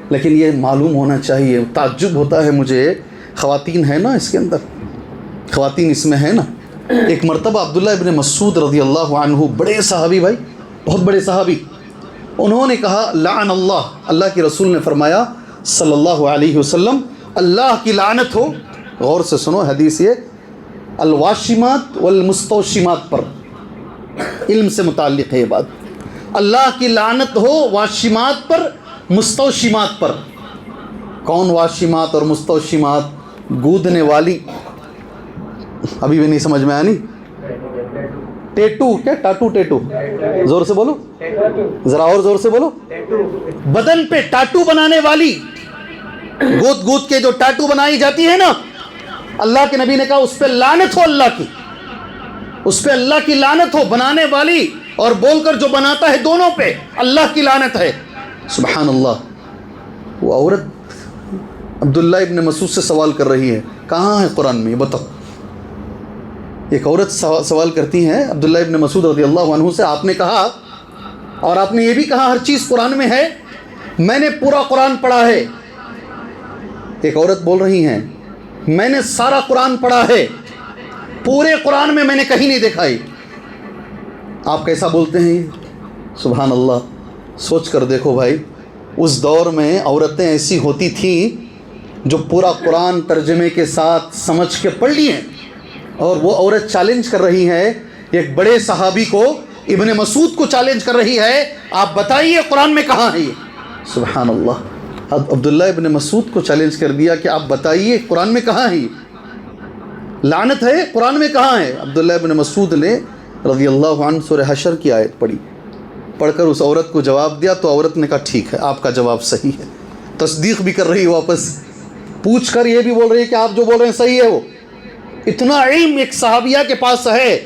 A: لیکن یہ معلوم ہونا چاہیے. تعجب ہوتا ہے مجھے, خواتین ہیں نا اس کے اندر, خواتین اس میں ہیں نا. ایک مرتبہ عبداللہ ابن مسعود رضی اللہ عنہ, بڑے صحابی بھائی, بہت بڑے صحابی, انہوں نے کہا لعن اللہ, اللہ کے رسول نے فرمایا صلی اللہ علیہ وسلم, اللہ کی لعنت ہو. غور سے سنو حدیث یہ, الواشمات والمستوشمات پر, علم سے متعلق ہے یہ بات. اللہ کی لعنت ہو واشمات پر, مستوشمات پر. کون واشمات اور مستوشمات؟ گودنے والی. ابھی بھی نہیں سمجھ میں آنی. ٹیٹو, کیا ٹاٹو؟ ٹیٹو زور سے بولو, ذرا اور زور سے بولو. بدن پہ ٹاٹو بنانے والی, گود گود کے جو ٹاٹو بنائی جاتی ہے نا, اللہ کے نبی نے کہا اس پہ لعنت ہو اللہ کی, اس پہ اللہ کی لعنت ہو. بنانے والی اور بول کر جو بناتا ہے, دونوں پہ اللہ کی لعنت ہے. سبحان اللہ. وہ عورت عبداللہ ابن مسعود سے سوال کر رہی ہے, کہاں ہے قرآن میں یہ بتاؤ. ایک عورت سوال کرتی ہیں عبداللہ ابن مسعود رضی اللہ عنہ سے, آپ نے کہا, اور آپ نے یہ بھی کہا ہر چیز قرآن میں ہے, میں نے پورا قرآن پڑھا ہے. ایک عورت بول رہی ہیں میں نے سارا قرآن پڑھا ہے, پورے قرآن میں نے کہیں نہیں دیکھا ہے. آپ کیسا بولتے ہیں یہ؟ سبحان اللہ. سوچ کر دیکھو بھائی, اس دور میں عورتیں ایسی ہوتی تھیں جو پورا قرآن ترجمے کے ساتھ سمجھ کے پڑھ لی ہیں, اور وہ عورت چیلنج کر رہی ہے ایک بڑے صحابی کو, ابن مسعود کو چیلنج کر رہی ہے, آپ بتائیے قرآن میں کہاں ہے یہ. سبحان اللہ. عبداللہ ابن مسعود کو چیلنج کر دیا کہ آپ بتائیے قرآن میں کہاں ہے یہ, لعنت ہے قرآن میں کہاں ہے. عبداللہ ابن مسعود نے رضی اللہ عنہ سورہ حشر کی آیت پڑھی, پڑھ کر اس عورت کو جواب دیا, تو عورت نے کہا ٹھیک ہے آپ کا جواب صحیح ہے. تصدیق بھی کر رہی ہے, واپس پوچھ کر یہ بھی بول رہی ہے کہ آپ جو بول رہے ہیں صحیح ہے. وہ اتنا علم ایک صحابیہ کے پاس ہے.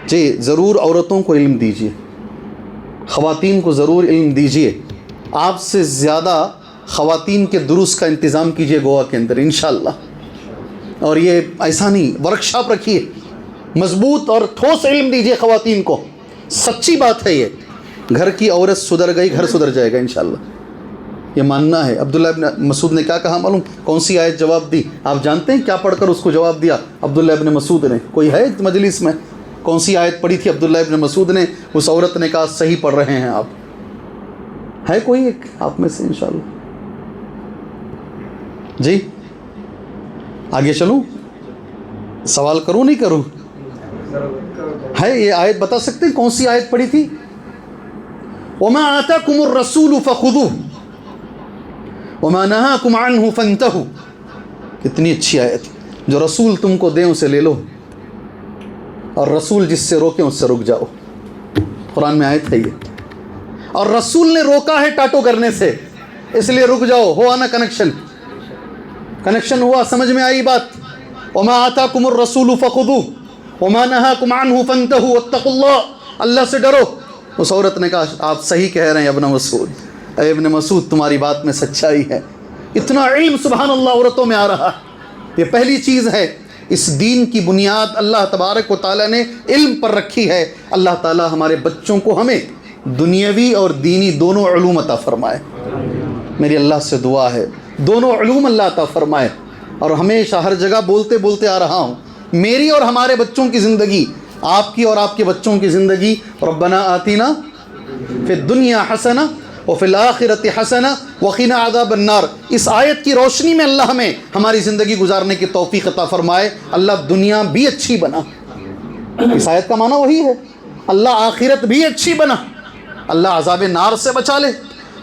A: جی ضرور عورتوں کو علم دیجیے, خواتین کو ضرور علم دیجیے. آپ سے زیادہ خواتین کے دروس کا انتظام کیجیے گوا کے اندر انشاءاللہ. اور یہ ایسا نہیں, ورکشاپ رکھیے, مضبوط اور ٹھوس علم دیجیے خواتین کو. سچی بات ہے یہ. گھر کی عورت سدھر گئی, گھر سدھر جائے گا انشاءاللہ, یہ ماننا ہے. عبداللہ ابن مسعود نے کیا کہا معلوم؟ کون سی آیت جواب دی آپ جانتے ہیں؟ کیا پڑھ کر اس کو جواب دیا عبداللہ ابن مسعود نے؟ کوئی ہے مجلس میں کون سی آیت پڑھی تھی عبداللہ ابن مسعود نے؟ اس عورت نے کہا صحیح پڑھ رہے ہیں آپ. ہے کوئی ایک آپ میں سے انشاءاللہ؟ جی آگے چلوں, سوال کروں نہیں کروں؟ ہے یہ آیت بتا سکتے ہیں کون سی آیت پڑھی تھی؟ وَمَا آتَاكُمُ الرَّسُولُ فَخُذُوهُ وَمَا نَهَاكُمْ عَنْهُ فَانْتَهُوا. کتنی اچھی آیت. جو رسول تم کو دیں اسے لے لو, اور رسول جس سے روکیں اس سے رک جاؤ. قرآن میں آیت ہے یہ. اور رسول نے روکا ہے ٹاٹو کرنے سے, اس لیے رک جاؤ. ہوا نا کنیکشن ہوا, سمجھ میں آئی بات. وَمَا آتَاكُمُ الرَّسُولُ فَخُذُوهُ وَمَا نَهَاكُمْ عَنْهُ فَانْتَهُوا وَاتَّقُوا اللَّهَ. اللہ سے ڈرو. اس عورت نے کہا آپ صحیح کہہ رہے ہیں ابن مسعود, اے ابن مسعود تمہاری بات میں سچائی ہے. اتنا علم سبحان اللہ عورتوں میں آ رہا. یہ پہلی چیز ہے. اس دین کی بنیاد اللہ تبارک و تعالیٰ نے علم پر رکھی ہے. اللہ تعالیٰ ہمارے بچوں کو ہمیں دنیاوی اور دینی دونوں علوم عطا فرمائے. میری اللہ سے دعا ہے دونوں علوم اللہ عطا فرمائے. اور ہمیشہ ہر جگہ بولتے بولتے آ رہا ہوں, میری اور ہمارے بچوں کی زندگی, آپ کی اور آپ کے بچوں کی زندگی, ربنا آتینا فی الدنیا حسنہ وفی الآخرۃ حسنہ وقنا عذاب النار. اس آیت کی روشنی میں اللہ ہمیں ہماری زندگی گزارنے کی توفیق عطا فرمائے. اللہ دنیا بھی اچھی بنا, اس آیت کا معنی وہی ہے, اللہ آخرت بھی اچھی بنا, اللہ عذاب نار سے بچا لے.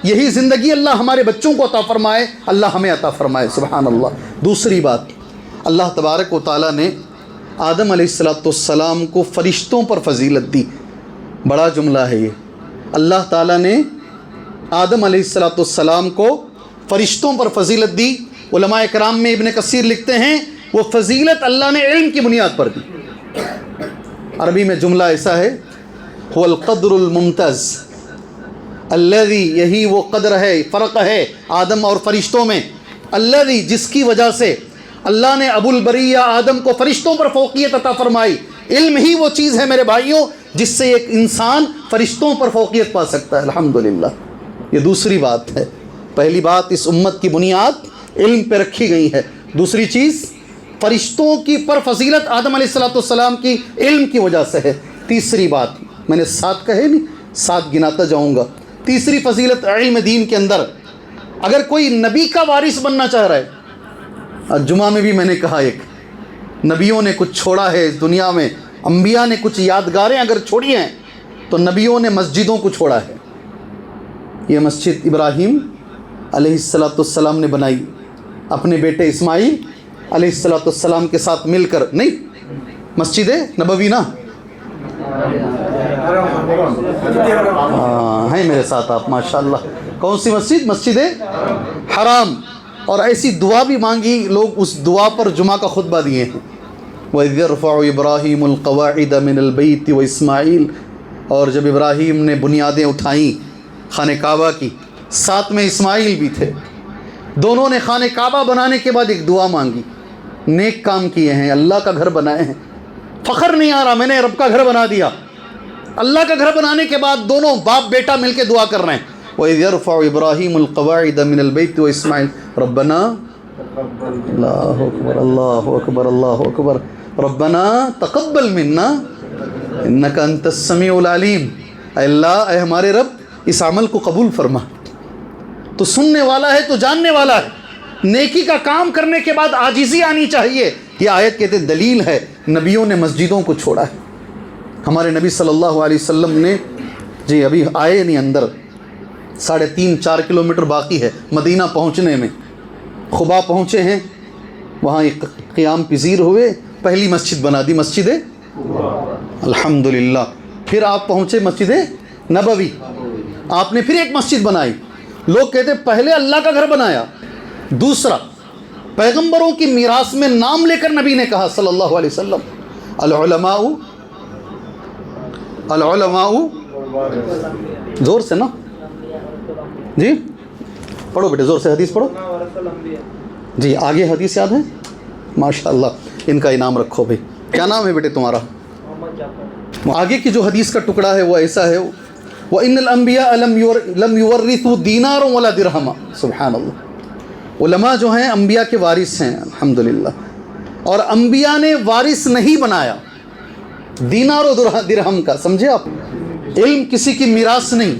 A: یہی زندگی اللہ ہمارے بچوں کو عطا فرمائے, اللہ ہمیں عطا فرمائے. سبحان اللہ. دوسری بات, اللہ تبارک و تعالیٰ نے آدم علیہ السلام کو فرشتوں پر فضیلت دی. بڑا جملہ ہے یہ. اللہ تعالیٰ نے آدم علیہ السلام کو فرشتوں پر فضیلت دی. علماء کرام میں ابن کثیر لکھتے ہیں وہ فضیلت اللہ نے علم کی بنیاد پر دی. عربی میں جملہ ایسا ہے, هو القدر الممتاز الذی, یہی وہ قدر ہے, فرق ہے آدم اور فرشتوں میں, الذی جس کی وجہ سے اللہ نے ابو البریہ آدم کو فرشتوں پر فوقیت عطا فرمائی. علم ہی وہ چیز ہے میرے بھائیوں جس سے ایک انسان فرشتوں پر فوقیت پا سکتا ہے. الحمدللہ. یہ دوسری بات ہے. پہلی بات اس امت کی بنیاد علم پہ رکھی گئی ہے. دوسری چیز فرشتوں کی پر فضیلت آدم علیہ السلام کی علم کی وجہ سے ہے. تیسری بات میں نے 7 کہے نہیں، 7 گناتا جاؤں گا. تیسری فضیلت علم دین کے اندر، اگر کوئی نبی کا وارث بننا چاہ رہا ہے، جمعہ میں بھی میں نے کہا ایک نبیوں نے کچھ چھوڑا ہے اس دنیا میں، انبیاء نے کچھ یادگاریں اگر چھوڑی ہیں تو نبیوں نے مسجدوں کو چھوڑا ہے. یہ مسجد ابراہیم علیہ السلام نے بنائی اپنے بیٹے اسماعیل علیہ السلام کے ساتھ مل کر. نہیں، مسجد نبوی نا، ہیں میرے ساتھ آپ ماشاءاللہ. کون سی مسجد؟ مسجد حرام. اور ایسی دعا بھی مانگی، لوگ اس دعا پر جمعہ کا خطبہ دیے ہیں. وَإِذْ يَرْفَعُ إِبْرَاهِيمُ الْقَوَاعِدَ مِنَ الْبَيْتِ وَإِسْمَاعِيلُ. اور جب ابراہیم نے بنیادیں اٹھائیں خانہ کعبہ کی، ساتھ میں اسماعیل بھی تھے، دونوں نے خانہ کعبہ بنانے کے بعد ایک دعا مانگی. نیک کام کیے ہیں، اللہ کا گھر بنائے ہیں، فخر نہیں آ رہا میں نے رب کا گھر بنا دیا. اللہ کا گھر بنانے کے بعد دونوں باپ بیٹا مل کے دعا کر رہے ہیں. وَإِذْ يَرْفَعُ إِبْرَاهِيمُ الْقَوَاعِدَ مِنَ الْبَيْتِ وَإِسْمَاعِيلُ رَبَّنَا اللہ اکبر اللہ اکبر اللہ اکبر ربنا تقبل منا انک انت السمیع العلیم. اے اللہ، اے ہمارے رب، اس عمل کو قبول فرما. تو سننے والا ہے تو جاننے والا ہے. نیکی کا کام کرنے کے بعد عاجزی آنی چاہیے. یہ آیت کہتے دلیل ہے نبیوں نے مسجدوں کو چھوڑا ہے. ہمارے نبی صلی اللہ علیہ وسلم نے، جی ابھی آئے نہیں اندر، 3.5-4 کلومیٹر باقی ہے مدینہ پہنچنے میں. خبا پہنچے ہیں، وہاں ایک قیام پذیر ہوئے، پہلی مسجد بنا دی، مسجد الحمدللہ. پھر آپ پہنچے مسجد نبوی، آپ نے پھر ایک مسجد بنائی. لوگ کہتے پہلے اللہ کا گھر بنایا. دوسرا، پیغمبروں کی میراث میں نام لے کر نبی نے کہا صلی اللہ علیہ وسلم، العلماء زور سے نا، جی پڑھو بیٹے زور سے حدیث پڑھو. جی آگے حدیث یاد ہے ماشاءاللہ. ان کا انعام رکھو بھائی. کیا نام ہے بیٹے تمہارا؟ آگے کی جو حدیث کا ٹکڑا ہے وہ ایسا ہے، وَإِنَّ الْأَنْبِيَاءَ لَمْ يُوَرِّثُوا دِينَارًا وَلَا دِرْهَمًا. سبحان اللہ. علماء جو ہیں انبیاء کے وارث ہیں الحمدللہ، اور انبیاء نے وارث نہیں بنایا دینار و درہم کا. سمجھے آپ؟ علم کسی کی میراث نہیں.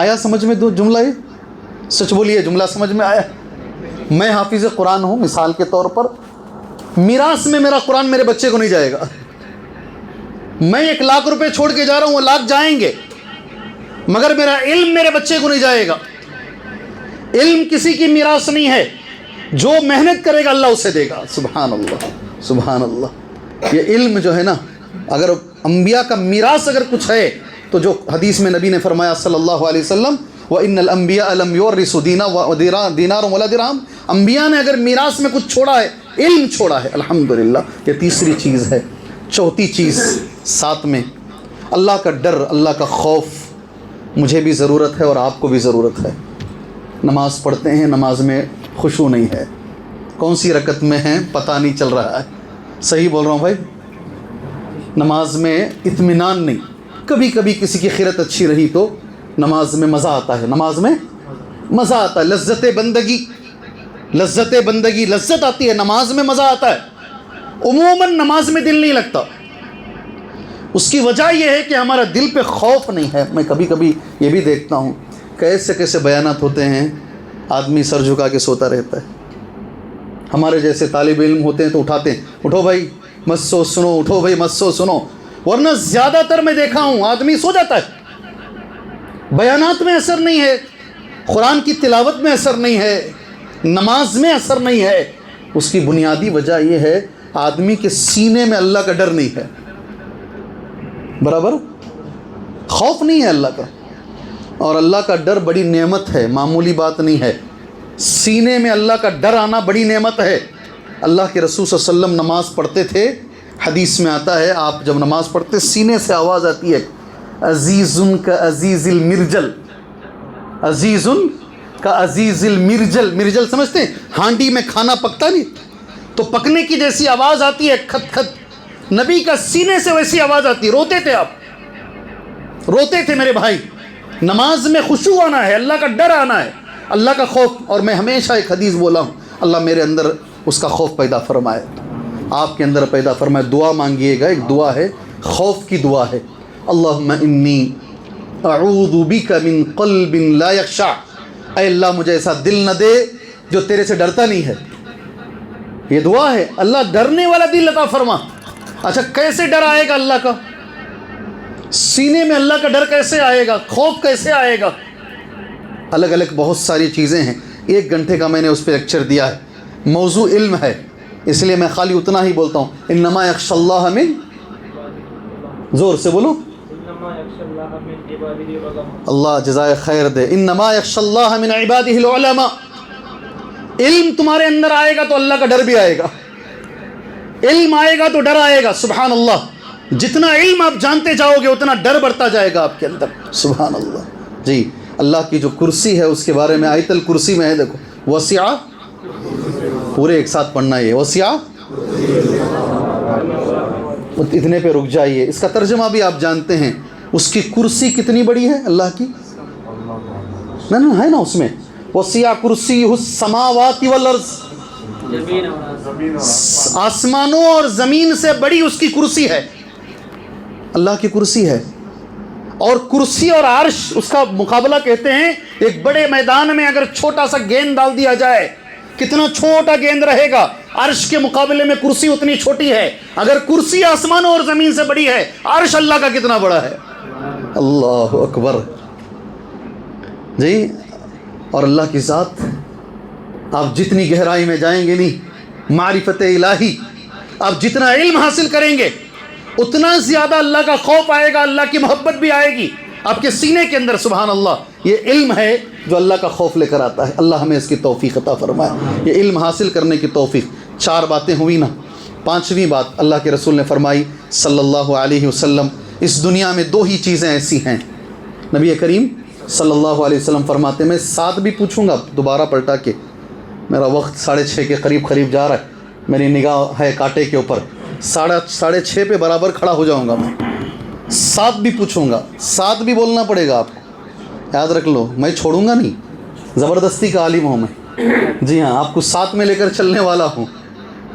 A: آیا سمجھ میں دو جملہ؟ یہ سچ بولیے، جملہ سمجھ میں آیا؟ میں حافظ قرآن ہوں مثال کے طور پر، میراث میں میرا قرآن میرے بچے کو نہیں جائے گا. میں 1 لاکھ روپے چھوڑ کے جا رہا ہوں، وہ لاکھ جائیں گے، مگر میرا علم میرے بچے کو نہیں جائے گا. علم کسی کی میراث نہیں ہے، جو محنت کرے گا اللہ اسے دے گا. سبحان اللہ سبحان اللہ. یہ علم جو ہے نا، اگر انبیاء کا میراث اگر کچھ ہے تو جو حدیث میں نبی نے فرمایا صلی اللہ علیہ وسلم، وَإِنَّ الْأَنْبِيَاءَ لَمْ يُوَرِّثُوا دِينَارًا وَلَا دِرْهَمًا. انبیاء نے اگر میراث میں کچھ چھوڑا ہے، علم چھوڑا ہے الحمدللہ. یہ تیسری چیز ہے. چوتھی چیز ساتھ میں اللہ کا ڈر، اللہ کا خوف. مجھے بھی ضرورت ہے اور آپ کو بھی ضرورت ہے. نماز پڑھتے ہیں، نماز میں خشوع نہیں ہے. کون سی رکعت میں ہیں پتہ نہیں چل رہا ہے. صحیح بول رہا ہوں بھائی؟ نماز میں اطمینان نہیں. کبھی کبھی کسی کی خیرت اچھی رہی تو نماز میں مزہ آتا ہے، نماز میں مزہ آتا ہے. لذت بندگی لذت آتی ہے، نماز میں مزہ آتا ہے. عموماً نماز میں دل نہیں لگتا. اس کی وجہ یہ ہے کہ ہمارا دل پہ خوف نہیں ہے. میں کبھی کبھی یہ بھی دیکھتا ہوں کیسے بیانات ہوتے ہیں، آدمی سر جھکا کے سوتا رہتا ہے. ہمارے جیسے طالب علم ہوتے ہیں تو اٹھاتے ہیں، اٹھو بھائی مت سو سنو، اٹھو بھائی مت سو سنو. ورنہ زیادہ تر میں دیکھا ہوں آدمی سو جاتا ہے. بیانات میں اثر نہیں ہے، قرآن کی تلاوت میں اثر نہیں ہے، نماز میں اثر نہیں ہے. اس کی بنیادی وجہ یہ ہے آدمی کے سینے میں اللہ کا ڈر نہیں ہے. برابر خوف نہیں ہے اللہ کا. اور اللہ کا ڈر بڑی نعمت ہے، معمولی بات نہیں ہے. سینے میں اللہ کا ڈر آنا بڑی نعمت ہے. اللہ کے رسول صلی اللہ علیہ وسلم نماز پڑھتے تھے، حدیث میں آتا ہے آپ جب نماز پڑھتے سینے سے آواز آتی ہے، عزیزن کا عزیز المرجل. عزیزن کا عزیز المرجل. مرجل سمجھتے ہیں؟ ہانڈی میں کھانا پکتا نہیں تو پکنے کی جیسی آواز آتی ہے، کھت کھت. نبی کا سینے سے ویسی آواز آتی ہے. روتے تھے آپ. روتے تھے میرے بھائی. نماز میں خشوع آنا ہے, اللہ کا ڈر آنا ہے, اللہ کا خوف. اور میں ہمیشہ ایک حدیث بولا ہوں, اللہ میرے اندر اس کا خوف پیدا فرمائے, آپ کے اندر پیدا فرمائے. دعا مانگیے گا, ایک دعا ہے خوف کی دعا ہے, اللہم انی اعوذ بک من قلب لا یخشع. اے اللہ مجھے ایسا دل نہ دے جو تیرے سے ڈرتا نہیں ہے. یہ دعا ہے, اللہ ڈرنے والا دل عطا فرما. اچھا کیسے ڈر آئے گا اللہ کا؟ سینے میں اللہ کا ڈر کیسے آئے گا, خوف کیسے آئے گا؟ الگ الگ بہت ساری چیزیں ہیں. 1 گھنٹے کا میں نے اس پہ لیکچر دیا ہے. موضوع علم ہے, اس لیے میں خالی اتنا ہی بولتا ہوں. انما یخشی اللہ من, زور سے بولو, اللہ جزائے خیر دے. انما یخشی اللہ من عبادہ العلماء. علم تمہارے اندر آئے گا تو اللہ کا ڈر بھی آئے گا, علم آئے گا تو ڈر آئے گا. سبحان اللہ, جتنا علم آپ جانتے جاؤ گے اتنا ڈر بڑھتا جائے گا آپ کے اندر. سبحان اللہ. جی اللہ کی جو کرسی ہے اس کے بارے میں آیت الکرسی میں ہے, دیکھو, وسع, پورے ایک ساتھ پڑھنا ہے, وسع, اتنے پہ رک جائیے. اس کا ترجمہ بھی آپ جانتے ہیں, اس کی کرسی کتنی بڑی ہے اللہ کی, نا ہے نا اس میں, وسع کرسیہ السماوات والارض, آسمانوں اور زمین سے بڑی اس کی کرسی ہے, اللہ کی کرسی ہے. اور کرسی اور عرش اس کا مقابلہ کہتے ہیں. ایک بڑے میدان میں اگر چھوٹا سا گیند ڈال دیا جائے, کتنا چھوٹا گیند رہے گا, عرش کے مقابلے میں کرسی اتنی چھوٹی ہے. اگر کرسی آسمانوں اور زمین سے بڑی ہے, عرش اللہ کا کتنا بڑا ہے. اللہ اکبر. جی اور اللہ کی ذات, آپ جتنی گہرائی میں جائیں گے نہیں, معرفت الہی, آپ جتنا علم حاصل کریں گے اتنا زیادہ اللہ کا خوف آئے گا, اللہ کی محبت بھی آئے گی آپ کے سینے کے اندر. سبحان اللہ. یہ علم ہے جو اللہ کا خوف لے کر آتا ہے. اللہ ہمیں اس کی توفیق عطا فرمائے, یہ علم حاصل کرنے کی توفیق. 4 باتیں ہوئی نا, 5ویں بات اللہ کے رسول نے فرمائی صلی اللہ علیہ وسلم, اس دنیا میں 2 ہی چیزیں ایسی ہیں. نبی کریم صلی اللہ علیہ وسلم فرماتے, میں 7 بھی پوچھوں گا دوبارہ پلٹا کے, میرا وقت 6:30 کے قریب جا رہا ہے, میری نگاہ ہے کانٹے کے اوپر. 6:30 پہ برابر کھڑا ہو جاؤں گا میں. 7 بھی پوچھوں گا, 7 بھی بولنا پڑے گا آپ کو, یاد رکھ لو, میں چھوڑوں گا نہیں, زبردستی کا عالم ہوں میں. جی ہاں, آپ کو 7 میں لے کر چلنے والا ہوں.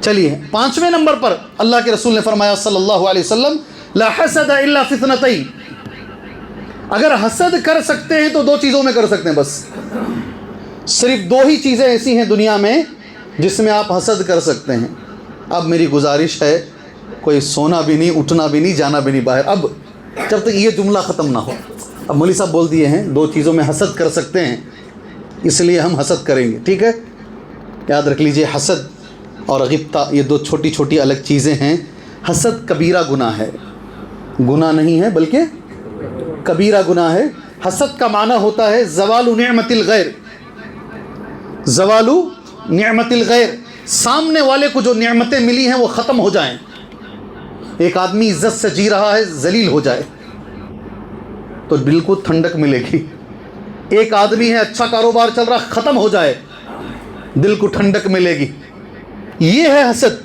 A: چلیے 5ویں نمبر پر اللہ کے رسول نے فرمایا صلی اللہ علیہ وسلم, لا حسد الا فی اثنتین. اگر حسد کر سکتے ہیں تو 2 چیزوں میں کر سکتے ہیں بس. صرف 2 ہی چیزیں ایسی ہیں دنیا میں جس میں آپ حسد کر سکتے ہیں. اب میری گزارش ہے, کوئی سونا بھی نہیں, اٹھنا بھی نہیں, جانا بھی نہیں باہر, اب جب تک یہ جملہ ختم نہ ہو. اب مولوی صاحب بول دیے ہیں 2 چیزوں میں حسد کر سکتے ہیں, اس لیے ہم حسد کریں گے. ٹھیک ہے, یاد رکھ لیجئے, حسد اور غبطہ یہ 2 چھوٹی چھوٹی الگ چیزیں ہیں. حسد کبیرہ گناہ ہے, گناہ نہیں ہے بلکہ کبیرہ گناہ ہے. حسد کا معنی ہوتا ہے زوال نعمت الغیر, زوال نعمت الغیر, سامنے والے کو جو نعمتیں ملی ہیں وہ ختم ہو جائیں. ایک آدمی عزت سے جی رہا ہے, ذلیل ہو جائے تو دل کو ٹھنڈک ملے گی. ایک آدمی ہے, اچھا کاروبار چل رہا, ختم ہو جائے, دل کو ٹھنڈک ملے گی. یہ ہے حسد.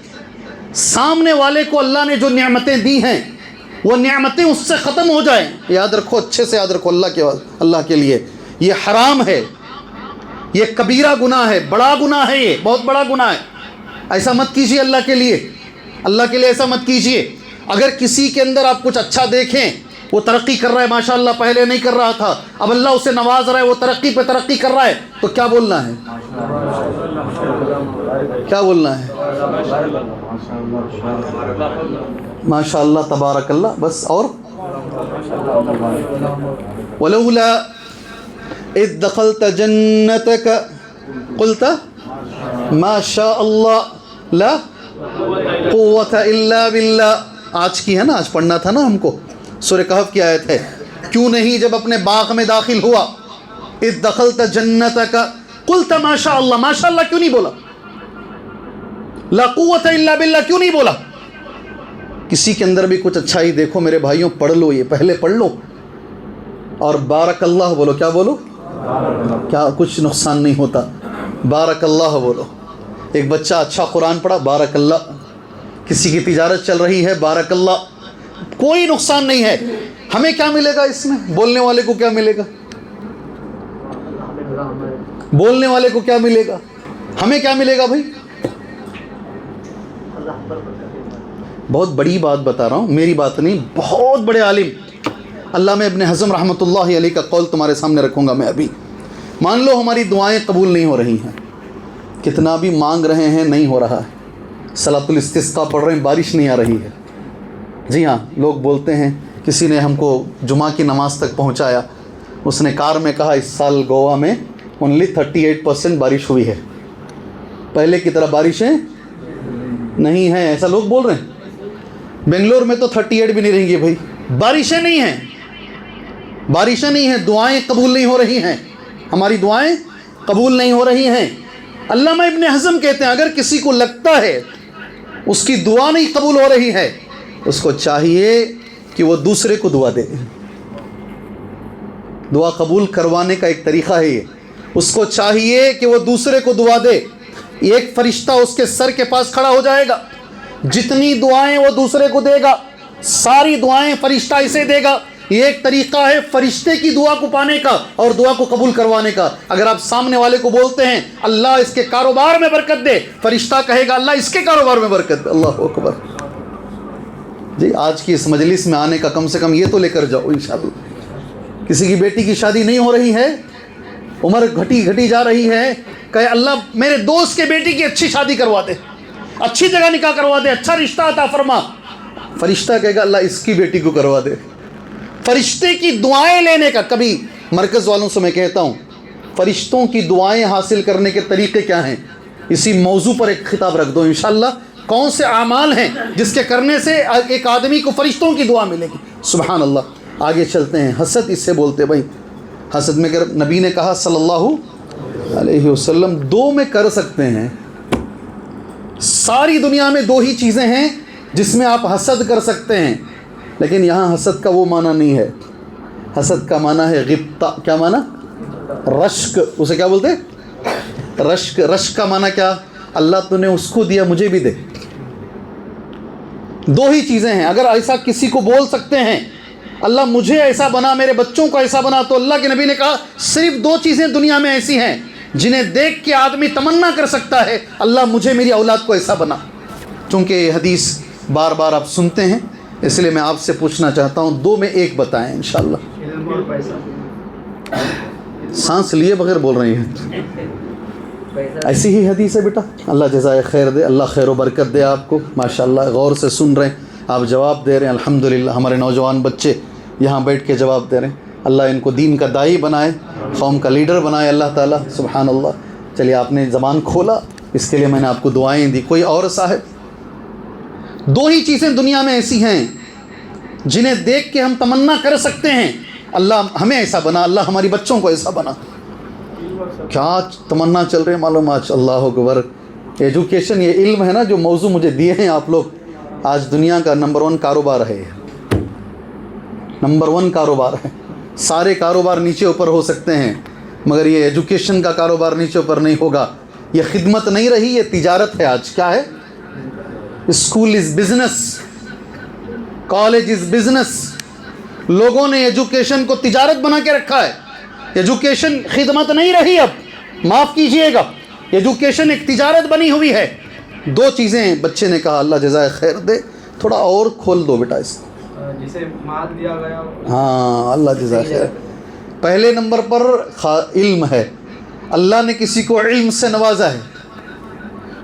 A: سامنے والے کو اللہ نے جو نعمتیں دی ہیں وہ نعمتیں اس سے ختم ہو جائیں. یاد رکھو, اچھے سے یاد رکھو, اللہ کے لیے یہ حرام ہے, یہ کبیرہ گناہ ہے, بڑا گناہ ہے, یہ بہت بڑا گناہ ہے. ایسا مت کیجیے اللہ کے لیے, اللہ کے لیے ایسا مت کیجیے. اگر کسی کے اندر آپ کچھ اچھا دیکھیں, وہ ترقی کر رہا ہے, ماشاءاللہ, پہلے نہیں کر رہا تھا, اب اللہ اسے نواز رہا ہے, وہ ترقی پہ ترقی کر رہا ہے, تو کیا بولنا ہے, کیا بولنا ہے, ماشاءاللہ, تبارک اللہ, بس. اور ولولا اذ دخلت جنتک قلت ما شاء اللہ لا قوت الا باللہ. آج کی ہے نا, آج پڑھنا تھا نا ہم کو, سورہ کہف کی آیت ہے. کیوں نہیں جب اپنے باغ میں داخل ہوا, اذ دخلت جنتک قلت ما شاء اللہ, ماشاء اللہ کیوں نہیں بولا, لا قوت الا باللہ کیوں نہیں بولا. کسی کے اندر بھی کچھ اچھائی دیکھو میرے بھائیوں, پڑھ لو, یہ پہلے پڑھ لو اور بارک اللہ بولو. کیا بولو, کیا کچھ نقصان نہیں ہوتا, بارک اللہ بولو. ایک بچہ اچھا قرآن پڑھا, بارک اللہ. کسی کی تجارت چل رہی ہے, بارک اللہ. کوئی نقصان نہیں ہے. ہمیں کیا ملے گا اس میں؟ بولنے والے کو کیا ملے گا؟ بولنے والے کو کیا ملے گا؟ ہمیں کیا ملے گا بھائی؟ بہت بڑی بات بتا رہا ہوں، میری بات نہیں، بہت بڑے عالم علامہ ابن حزم رحمۃ اللہ علیہ کا قول تمہارے سامنے رکھوں گا میں ابھی. مان لو ہماری دعائیں قبول نہیں ہو رہی ہیں، کتنا بھی مانگ رہے ہیں نہیں ہو رہا ہے، صلاۃ الاستسقاء پڑھ رہے ہیں بارش نہیں آ رہی ہے. جی ہاں، لوگ بولتے ہیں، کسی نے ہم کو جمعہ کی نماز تک پہنچایا، اس نے کار میں کہا اس سال گوا میں اونلی 38% بارش ہوئی ہے، پہلے کی طرح بارشیں نہیں ہیں. ایسا لوگ بول رہے ہیں. بنگلور میں تو 38 بھی نہیں رہیں گی بھائی. بارشیں نہیں ہیں، بارشیں نہیں ہیں، دعائیں قبول نہیں ہو رہی ہیں، ہماری دعائیں قبول نہیں ہو رہی ہیں. علامہ ابن حزم کہتے ہیں اگر کسی کو لگتا ہے اس کی دعا نہیں قبول ہو رہی ہے، اس کو چاہیے کہ وہ دوسرے کو دعا دے. دعا قبول کروانے کا ایک طریقہ ہے یہ. اس کو چاہیے کہ وہ دوسرے کو دعا دے. ایک فرشتہ اس کے سر کے پاس کھڑا ہو جائے گا، جتنی دعائیں وہ دوسرے کو دے گا ساری دعائیں فرشتہ اسے دے گا. یہ ایک طریقہ ہے فرشتے کی دعا کو پانے کا اور دعا کو قبول کروانے کا. اگر آپ سامنے والے کو بولتے ہیں اللہ اس کے کاروبار میں برکت دے، فرشتہ کہے گا اللہ اس کے کاروبار میں برکت دے. اللہ اکبر. جی آج کی اس مجلس میں آنے کا کم سے کم یہ تو لے کر جاؤ انشاءاللہ. کسی کی بیٹی کی شادی نہیں ہو رہی ہے، عمر گھٹی جا رہی ہے، کہے اللہ میرے دوست کے بیٹی کی اچھی شادی کروا دے، اچھی جگہ نکاح کروا دے، اچھا رشتہ عطا فرما. فرشتہ کہے گا اللہ اس کی بیٹی کو کروا دے. فرشتے کی دعائیں لینے کا، کبھی مرکز والوں سے میں کہتا ہوں فرشتوں کی دعائیں حاصل کرنے کے طریقے کیا ہیں، اسی موضوع پر ایک خطاب رکھ دو انشاءاللہ. کون سے اعمال ہیں جس کے کرنے سے ایک آدمی کو فرشتوں کی دعا ملے گی. سبحان اللہ. آگے چلتے ہیں. حسد اس سے بولتے بھائی. حسد میں اگر نبی نے کہا صلی اللہ علیہ وسلم 2 میں کر سکتے ہیں. ساری دنیا میں 2 ہی چیزیں ہیں جس میں آپ حسد کر سکتے ہیں، لیکن یہاں حسد کا وہ معنی نہیں ہے. حسد کا معنی ہے غبطہ. کیا معنی؟ رشک. اسے کیا بولتے؟ رشک. رشک کا معنی کیا؟ اللہ تو نے اس کو دیا مجھے بھی دے. 2 ہی چیزیں ہیں. اگر ایسا کسی کو بول سکتے ہیں اللہ مجھے ایسا بنا، میرے بچوں کو ایسا بنا، تو اللہ کے نبی نے کہا صرف 2 چیزیں دنیا میں ایسی ہیں جنہیں دیکھ کے آدمی تمنا کر سکتا ہے اللہ مجھے میری اولاد کو ایسا بنا. چونکہ یہ حدیث بار بار آپ سنتے ہیں اس لیے میں آپ سے پوچھنا چاہتا ہوں 2 میں 1 بتائیں انشاءاللہ. سانس لیے بغیر بول رہی ہیں. ایسی ہی حدیث ہے بیٹا. اللہ جزائے خیر دے، اللہ خیر و برکت دے آپ کو. ماشاءاللہ غور سے سن رہے ہیں آپ، جواب دے رہے ہیں. الحمدللہ ہمارے نوجوان بچے یہاں بیٹھ کے جواب دے رہے ہیں. اللہ ان کو دین کا داعی بنائے، قوم کا لیڈر بنائے اللہ تعالیٰ. سبحان اللہ. چلیے آپ نے زبان کھولا، اس کے لیے میں نے آپ کو دعائیں دی. کوئی اور صاحب؟ 2 ہی چیزیں دنیا میں ایسی ہیں جنہیں دیکھ کے ہم تمنا کر سکتے ہیں اللہ ہمیں ایسا بنا، اللہ ہماری بچوں کو ایسا بنا. کیا تمنا چل رہے ہیں معلوم آج؟ اللہ اکبر. ایجوکیشن، یہ علم ہے نا جو موضوع مجھے دیے ہیں آپ لوگ، آج دنیا کا نمبر 1 کاروبار ہے. نمبر 1 کاروبار ہے. سارے کاروبار نیچے اوپر ہو سکتے ہیں مگر یہ ایجوکیشن کا کاروبار نیچے اوپر نہیں ہوگا. یہ خدمت نہیں رہی، یہ تجارت ہے. آج کیا ہے؟ School is business, college is business. لوگوں نے ایجوکیشن کو تجارت بنا کے رکھا ہے. ایجوکیشن خدمت نہیں رہی. اب معاف کیجئے گا، ایجوکیشن ایک تجارت بنی ہوئی ہے. 2 چیزیں بچے نے کہا اللہ جزائے خیر دے. تھوڑا اور کھول دو بیٹا اس
B: جسے مال دیا گیا.
A: ہاں اللہ جزائے خیر. پہلے نمبر پر علم ہے. اللہ نے کسی کو علم سے نوازا ہے،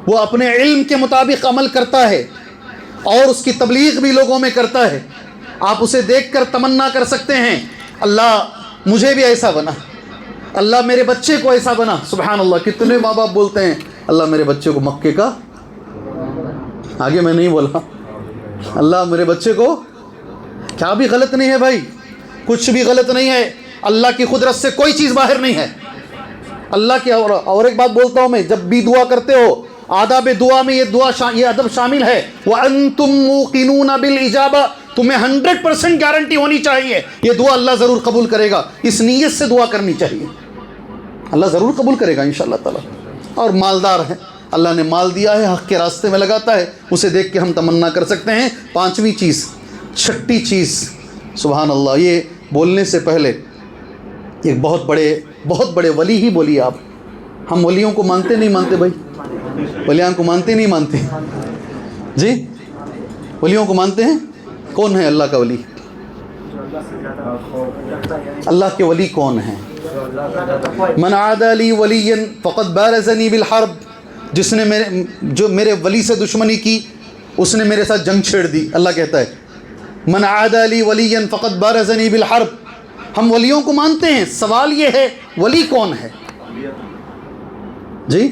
A: وہ اپنے علم کے مطابق عمل کرتا ہے اور اس کی تبلیغ بھی لوگوں میں کرتا ہے. آپ اسے دیکھ کر تمنا کر سکتے ہیں اللہ مجھے بھی ایسا بنا، اللہ میرے بچے کو ایسا بنا. سبحان اللہ. کتنے ماں باپ بولتے ہیں اللہ میرے بچے کو مکے کا، آگے میں نہیں بولا، اللہ میرے بچے کو. کیا بھی غلط نہیں ہے بھائی، کچھ بھی غلط نہیں ہے. اللہ کی قدرت سے کوئی چیز باہر نہیں ہے. اللہ کی اور ایک بات بولتا ہوں میں، جب بھی دعا کرتے ہو آداب دعا میں یہ ادب شامل ہے وَأَنْتُمْ مُوقِنُونَ بِالْإِجَابَةِ. تمہیں 100% گارنٹی ہونی چاہیے یہ دعا اللہ ضرور قبول کرے گا. اس نیت سے دعا کرنی چاہیے، اللہ ضرور قبول کرے گا انشاءاللہ تعالی. اور مالدار ہے، اللہ نے مال دیا ہے، حق کے راستے میں لگاتا ہے، اسے دیکھ کے ہم تمنا کر سکتے ہیں. 5ویں چیز چھٹی چیز سبحان اللہ، یہ بولنے سے پہلے ایک بہت بڑے ولی ہی بولیے آپ. ہم ولیوں کو مانتے نہیں مانتے بھائی؟ ولیوں کو مانتے نہیں مانتے؟ جی ولیوں کو مانتے ہیں. کون ہے اللہ کا ولی؟ اللہ کے ولی کون ہیں؟ من عادى لي وليا فقد بارزني بالحرب. جس نے میرے ولی سے دشمنی کی اس نے میرے ساتھ جنگ چھیڑ دی. اللہ کہتا ہے من عادى لي وليا فقد بارزني بالحرب. ہم ولیوں کو مانتے ہیں، سوال یہ ہے ولی کون ہے؟ جی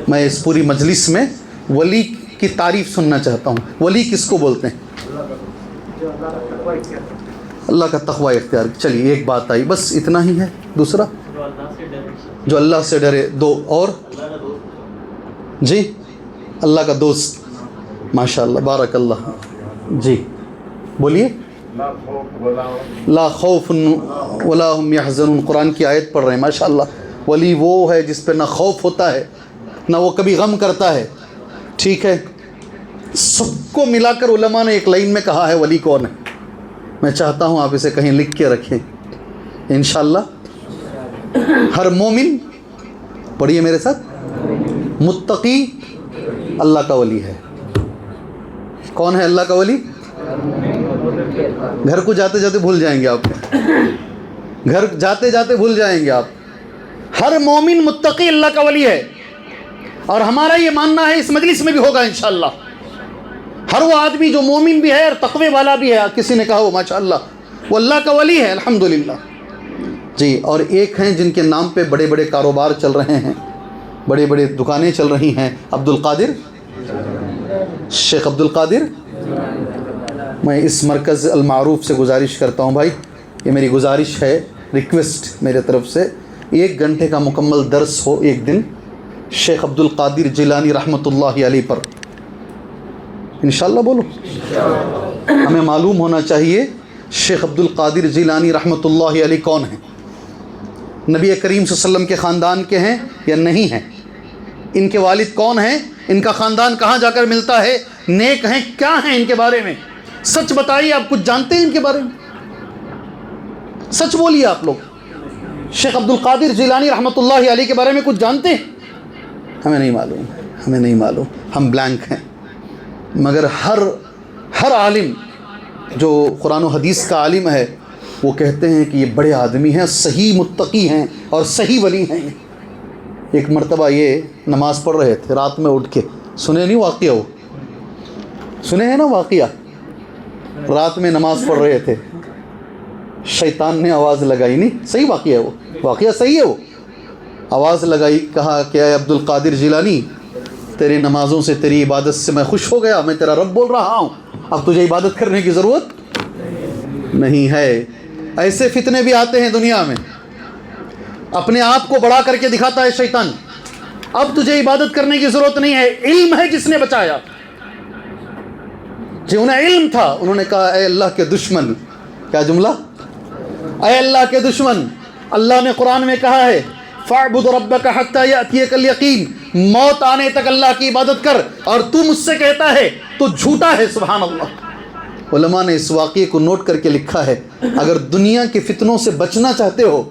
A: میں اس پوری مجلس میں ولی کی تعریف سننا چاہتا ہوں. ولی کس کو بولتے ہیں؟ اللہ کا تقوی اختیار. چلیے ایک بات آئی، بس اتنا ہی ہے. دوسرا جو اللہ سے ڈرے. دو اور جی اللہ کا دوست. ماشاء اللہ بارک اللہ. جی بولیے. لا خوف ولا هم يحزنون. قرآن کی آیت پڑھ رہے ہیں. ماشاء اللہ. ولی وہ ہے جس پہ نہ خوف ہوتا ہے نہ وہ کبھی غم کرتا ہے. ٹھیک ہے، سب کو ملا کر علماء نے ایک لائن میں کہا ہے ولی کون ہے. میں چاہتا ہوں آپ اسے کہیں لکھ کے رکھیں انشاءاللہ. ہر مومن، پڑھیے میرے ساتھ، متقی اللہ کا ولی ہے. کون ہے اللہ کا ولی؟ گھر کو جاتے جاتے بھول جائیں گے آپ. گھر جاتے جاتے بھول جائیں گے آپ. ہر مومن متقی اللہ کا ولی ہے. اور ہمارا یہ ماننا ہے، اس مجلس میں بھی ہوگا انشاءاللہ. ہر وہ آدمی جو مومن بھی ہے اور تقوی والا بھی ہے، کسی نے کہا وہ ماشاءاللہ وہ اللہ کا ولی ہے الحمدللہ. جی اور ایک ہیں جن کے نام پہ بڑے بڑے کاروبار چل رہے ہیں، بڑے بڑے دکانیں چل رہی ہیں. عبد القادر، شیخ عبد القادر. میں اس مرکز المعروف سے گزارش کرتا ہوں بھائی، یہ میری گزارش ہے، ریکویسٹ میرے طرف سے، 1 گھنٹے کا مکمل درس ہو ایک دن شیخ عبد القادر جیلانی رحمۃ اللہ علیہ پر. انشاءاللہ بولو. ہمیں معلوم ہونا چاہیے شیخ عبد القادر جیلانی رحمۃ اللہ علیہ کون ہیں. نبی کریم صلی اللہ علیہ وسلم کے خاندان کے ہیں یا نہیں ہیں؟ ان کے والد کون ہیں؟ ان کا خاندان کہاں جا کر ملتا ہے؟ نیک ہیں کیا ہیں؟ ان کے بارے میں سچ بتائیے. آپ کچھ جانتے ہیں ان کے بارے میں؟ سچ بولیے آپ لوگ. شیخ عبد القادر جیلانی رحمۃ اللہ علیہ کے بارے میں کچھ جانتے ہیں؟ ہمیں نہیں معلوم، ہمیں نہیں معلوم، ہم بلینک ہیں. مگر ہر عالم جو قرآن و حدیث کا عالم ہے وہ کہتے ہیں کہ یہ بڑے آدمی ہیں، صحیح متقی ہیں اور صحیح ولی ہیں. ایک مرتبہ یہ نماز پڑھ رہے تھے رات میں اٹھ کے. سنے نہیں واقعہ؟ وہ سنے ہیں نا واقعہ؟ رات میں نماز پڑھ رہے تھے، شیطان نے آواز لگائی. نہیں صحیح واقعہ ہے، وہ واقعہ صحیح ہے. وہ آواز لگائی، کہا کہ اے عبد القادر جیلانی، تیری نمازوں سے تیری عبادت سے میں خوش ہو گیا، میں تیرا رب بول رہا ہوں، اب تجھے عبادت کرنے کی ضرورت نہیں ہے. ایسے فتنے بھی آتے ہیں دنیا میں، اپنے آپ کو بڑا کر کے دکھاتا ہے شیطان، اب تجھے عبادت کرنے کی ضرورت نہیں ہے، علم ہے جس نے بچایا. جنہیں علم تھا انہوں نے کہا اے اللہ کے دشمن. کیا جملہ؟ اے اللہ کے دشمن. اللہ نے قرآن میں کہا ہے فَاعْبُدْ رَبَّكَ حَتَّى يَأْتِيَكَ الْيَقِينُ. موت آنے تک اللہ کی عبادت کر، اور تو مجھ سے کہتا ہے تو جھوٹا ہے. سبحان اللہ. علماء نے اس واقعے کو نوٹ کر کے لکھا ہے اگر دنیا کے فتنوں سے بچنا چاہتے ہو،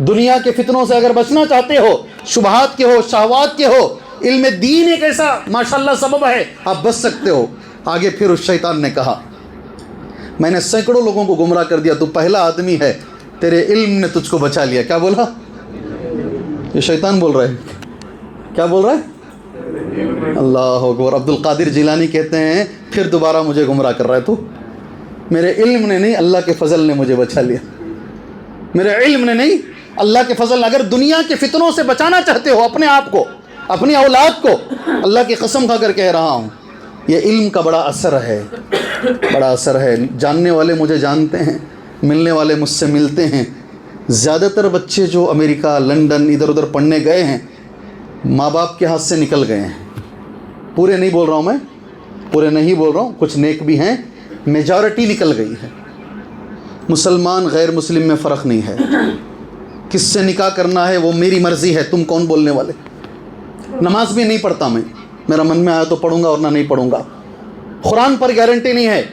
A: دنیا کے فتنوں سے اگر بچنا چاہتے ہو، شبہات کے ہو، شہوات کے ہو، علم دین ایک ایسا ماشاءاللہ سبب ہے آپ بچ سکتے ہو. آگے پھر اس شیطان نے کہا میں نے سینکڑوں لوگوں کو گمراہ کر دیا، تو پہلا آدمی ہے، تیرے علم نے تجھ کو بچا لیا. کیا بولا؟ یہ شیطان بول رہا ہے. کیا بول رہا ہے؟ اللہ اکبر. عبد القادر جیلانی کہتے ہیں پھر دوبارہ مجھے گمراہ کر رہا ہے تو؟ میرے علم نے نہیں، اللہ کے فضل نے مجھے بچا لیا. میرے علم نے نہیں، اللہ کے فضل. اگر دنیا کے فتنوں سے بچانا چاہتے ہو اپنے آپ کو، اپنی اولاد کو، اللہ کی قسم کھا کر کہہ رہا ہوں یہ علم کا بڑا اثر ہے، بڑا اثر ہے. جاننے والے مجھے جانتے ہیں، ملنے والے مجھ سے ملتے ہیں. زیادہ تر بچے جو امریکہ، لندن، ادھر ادھر پڑھنے گئے ہیں ماں باپ کے ہاتھ سے نکل گئے ہیں. پورے نہیں بول رہا ہوں میں، پورے نہیں بول رہا ہوں، کچھ نیک بھی ہیں، میجارٹی نکل گئی ہے. مسلمان غیر مسلم میں فرق نہیں ہے. کس سے نکاح کرنا ہے وہ میری مرضی ہے، تم کون بولنے والے. نماز بھی نہیں پڑھتا میں، میرا من میں آیا تو پڑھوں گا ورنہ نہیں پڑھوں گا. قرآن پر گارنٹی نہیں ہے.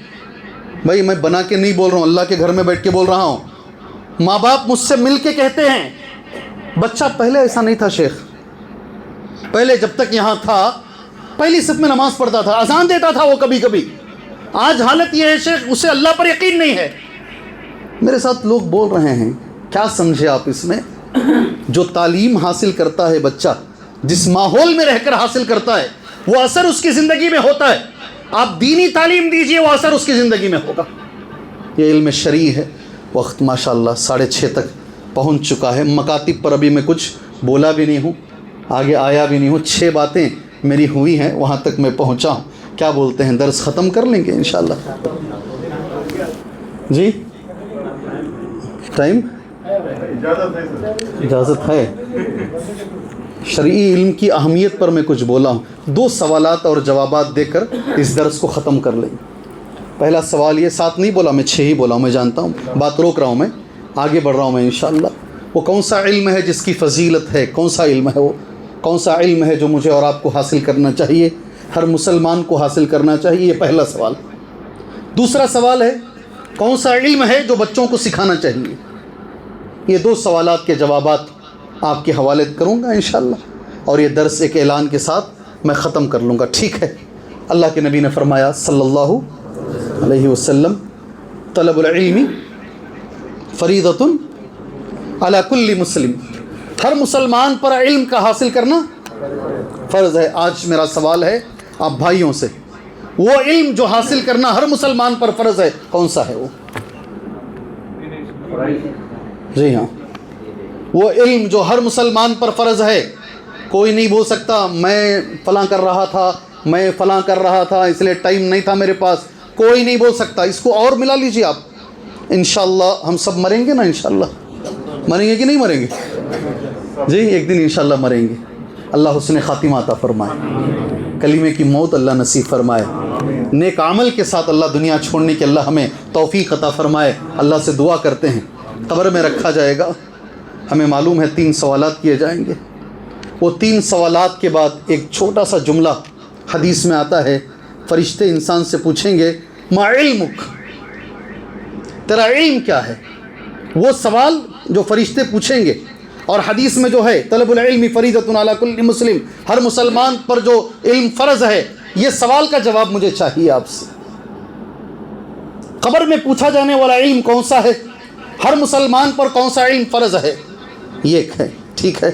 A: بھائی میں بنا کے نہیں بول رہا ہوں، اللہ کے گھر میں بیٹھ کے بول رہا ہوں. ماں باپ مجھ سے مل کے کہتے ہیں بچہ پہلے ایسا نہیں تھا شیخ، پہلے جب تک یہاں تھا پہلی صف میں نماز پڑھتا تھا، اذان دیتا تھا وہ کبھی کبھی، آج حالت یہ ہے شیخ اسے اللہ پر یقین نہیں ہے. میرے ساتھ لوگ بول رہے ہیں، کیا سمجھے آپ اس میں؟ جو تعلیم حاصل کرتا ہے بچہ، جس ماحول میں رہ کر حاصل کرتا ہے، وہ اثر اس کی زندگی میں ہوتا ہے. آپ دینی تعلیم دیجئے، وہ اثر اس کی زندگی میں ہوگا. یہ علم شرعی ہے. وقت ماشاءاللہ 6:30 تک پہنچ چکا ہے. مکاتب پر ابھی میں کچھ بولا بھی نہیں ہوں، آگے آیا بھی نہیں ہوں. 6 باتیں میری ہوئی ہیں، وہاں تک میں پہنچا ہوں. کیا بولتے ہیں، درس ختم کر لیں گے انشاءاللہ؟ جی ٹائم اجازت ہے. شرعی علم کی اہمیت پر میں کچھ بولا ہوں. 2 سوالات اور جوابات دے کر اس درس کو ختم کر لیں. پہلا سوال یہ، 7 نہیں بولا میں، 6 ہی بولا ہوں، میں جانتا ہوں، بات روک رہا ہوں، میں آگے بڑھ رہا ہوں میں انشاءاللہ. وہ کون سا علم ہے جس کی فضیلت ہے؟ کون سا علم ہے وہ؟ کون سا علم ہے جو مجھے اور آپ کو حاصل کرنا چاہیے، ہر مسلمان کو حاصل کرنا چاہیے؟ یہ پہلا سوال. دوسرا سوال ہے، کون سا علم ہے جو بچوں کو سکھانا چاہیے؟ یہ 2 سوالات کے جوابات آپ کے حوالے کروں گا انشاءاللہ، اور یہ درس ایک اعلان کے ساتھ میں ختم کر لوں گا. ٹھیک ہے؟ اللہ کے نبی نے فرمایا صلی اللہ علیہ وسلم، طلب العلم فریضۃ علی کل مسلم، ہر مسلمان پر علم کا حاصل کرنا فرض ہے. آج میرا سوال ہے آپ بھائیوں سے، وہ علم جو حاصل کرنا ہر مسلمان پر فرض ہے کون سا ہے وہ؟ جی ہاں، وہ علم جو ہر مسلمان پر فرض ہے. کوئی نہیں بول سکتا میں فلاں کر رہا تھا، میں فلاں کر رہا تھا اس لیے ٹائم نہیں تھا میرے پاس. کوئی نہیں بول سکتا. اس کو اور ملا لیجیے آپ. انشاءاللہ ہم سب مریں گے نا، انشاءاللہ مریں گے کہ نہیں مریں گے؟ جی ایک دن انشاءاللہ مریں گے. اللہ حسن خاتمہ عطا فرمائے، کلمے کی موت اللہ نصیب فرمائے، نیک عمل کے ساتھ اللہ دنیا چھوڑنے کے اللہ ہمیں توفیق عطا فرمائے. اللہ سے دعا کرتے ہیں، قبر میں رکھا جائے گا، ہمیں معلوم ہے 3 سوالات کیے جائیں گے. وہ 3 سوالات کے بعد ایک چھوٹا سا جملہ حدیث میں آتا ہے، فرشتے انسان سے پوچھیں گے ما علمک، تیرا علم کیا ہے؟ وہ سوال جو فرشتے پوچھیں گے، اور حدیث میں جو ہے طلب العلم فریضۃ علی کل مسلم، ہر مسلمان پر جو علم فرض ہے، یہ سوال کا جواب مجھے چاہیے آپ سے. قبر میں پوچھا جانے والا علم کون سا ہے؟ ہر مسلمان پر کون سا علم فرض ہے؟ یہ ایک ہے. ٹھیک ہے،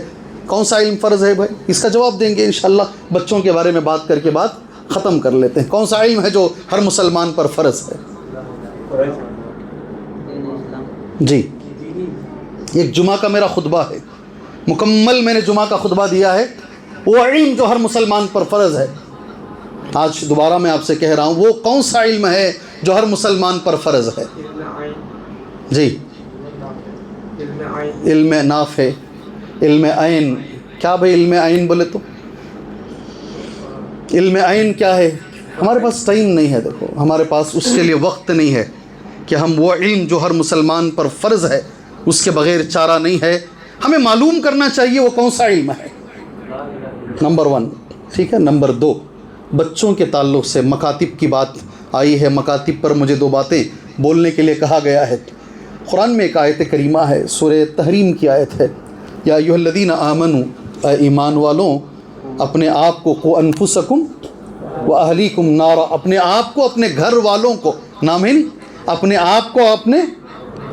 A: کون سا علم فرض ہے بھائی؟ اس کا جواب دیں گے انشاءاللہ. بچوں کے بارے میں بات کر کے بات ختم کر لیتے ہیں. کون سا علم ہے جو ہر مسلمان پر فرض ہے؟ جی ایک جمعہ کا میرا خطبہ ہے، مکمل میں نے جمعہ کا خطبہ دیا ہے. وہ علم جو ہر مسلمان پر فرض ہے، آج دوبارہ میں آپ سے کہہ رہا ہوں، وہ کون سا علم ہے جو ہر مسلمان پر فرض ہے؟ جی علم نافع، علم عین. کیا بھائی علم عین بولے تو؟ علم عین کیا ہے؟ ہمارے پاس ٹائم نہیں ہے، دیکھو ہمارے پاس اس کے لیے وقت نہیں ہے کہ ہم وہ علم جو ہر مسلمان پر فرض ہے اس کے بغیر چارہ نہیں ہے. ہمیں معلوم کرنا چاہیے وہ کون سا علم ہے، نمبر 1. ٹھیک ہے، نمبر 2، بچوں کے تعلق سے مکاتب کی بات آئی ہے. مکاتب پر مجھے 2 باتیں بولنے کے لیے کہا گیا ہے. قرآن میں ایک آیت کریمہ ہے، سورہ تحریم کی آیت ہے، یا ایھا الذین آمنوا، اے ایمان والوں، اپنے آپ کو، قوا انفسکم واہلیکم نارا، اپنے آپ کو، اپنے گھر والوں کو، نام ہے نہیں، اپنے آپ کو، اپنے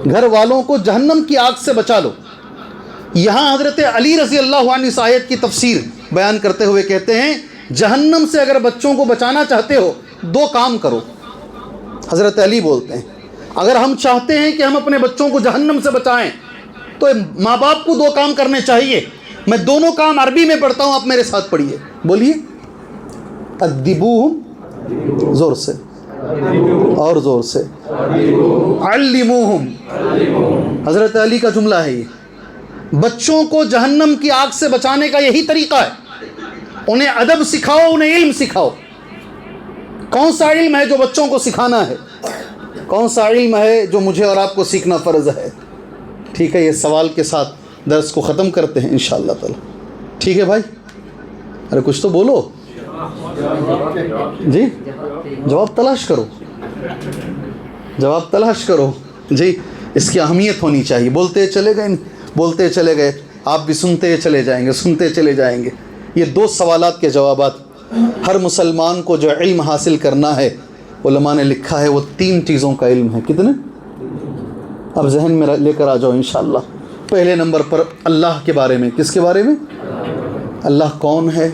A: گھر والوں کو جہنم کی آگ سے بچا لو. یہاں حضرت علی رضی اللہ عنہ اس آیت کی تفسیر بیان کرتے ہوئے کہتے ہیں، جہنم سے اگر بچوں کو بچانا چاہتے ہو 2 کام کرو. حضرت علی بولتے ہیں اگر ہم چاہتے ہیں کہ ہم اپنے بچوں کو جہنم سے بچائیں تو ماں باپ کو 2 کام کرنے چاہیے. میں دونوں کام عربی میں پڑھتا ہوں، آپ میرے ساتھ پڑھیے، بولیے. ادبوہم، زور سے اور زور سے. علموہم، حضرت علی کا جملہ ہے یہ. بچوں کو جہنم کی آگ سے بچانے کا یہی طریقہ ہے، انہیں ادب سکھاؤ، انہیں علم سکھاؤ. کون سا علم ہے جو بچوں کو سکھانا ہے؟ کون سا علم ہے جو مجھے اور آپ کو سیکھنا فرض ہے؟ ٹھیک ہے، یہ سوال کے ساتھ درس کو ختم کرتے ہیں انشاءاللہ تعالی. ٹھیک ہے بھائی، ارے کچھ تو بولو جی، جواب تلاش کرو. جواب تلاش کرو جی، اس کی اہمیت ہونی چاہیے. بولتے چلے گئے آپ بھی سنتے چلے جائیں گے. یہ 2 سوالات کے جوابات. ہر مسلمان کو جو علم حاصل کرنا ہے، علماء نے لکھا ہے وہ 3 چیزوں کا علم ہے. کتنے؟ اب ذہن میں لے کر آ جاؤ انشاءاللہ. پہلے نمبر پر اللہ کے بارے میں. کس کے بارے میں؟ اللہ کون ہے،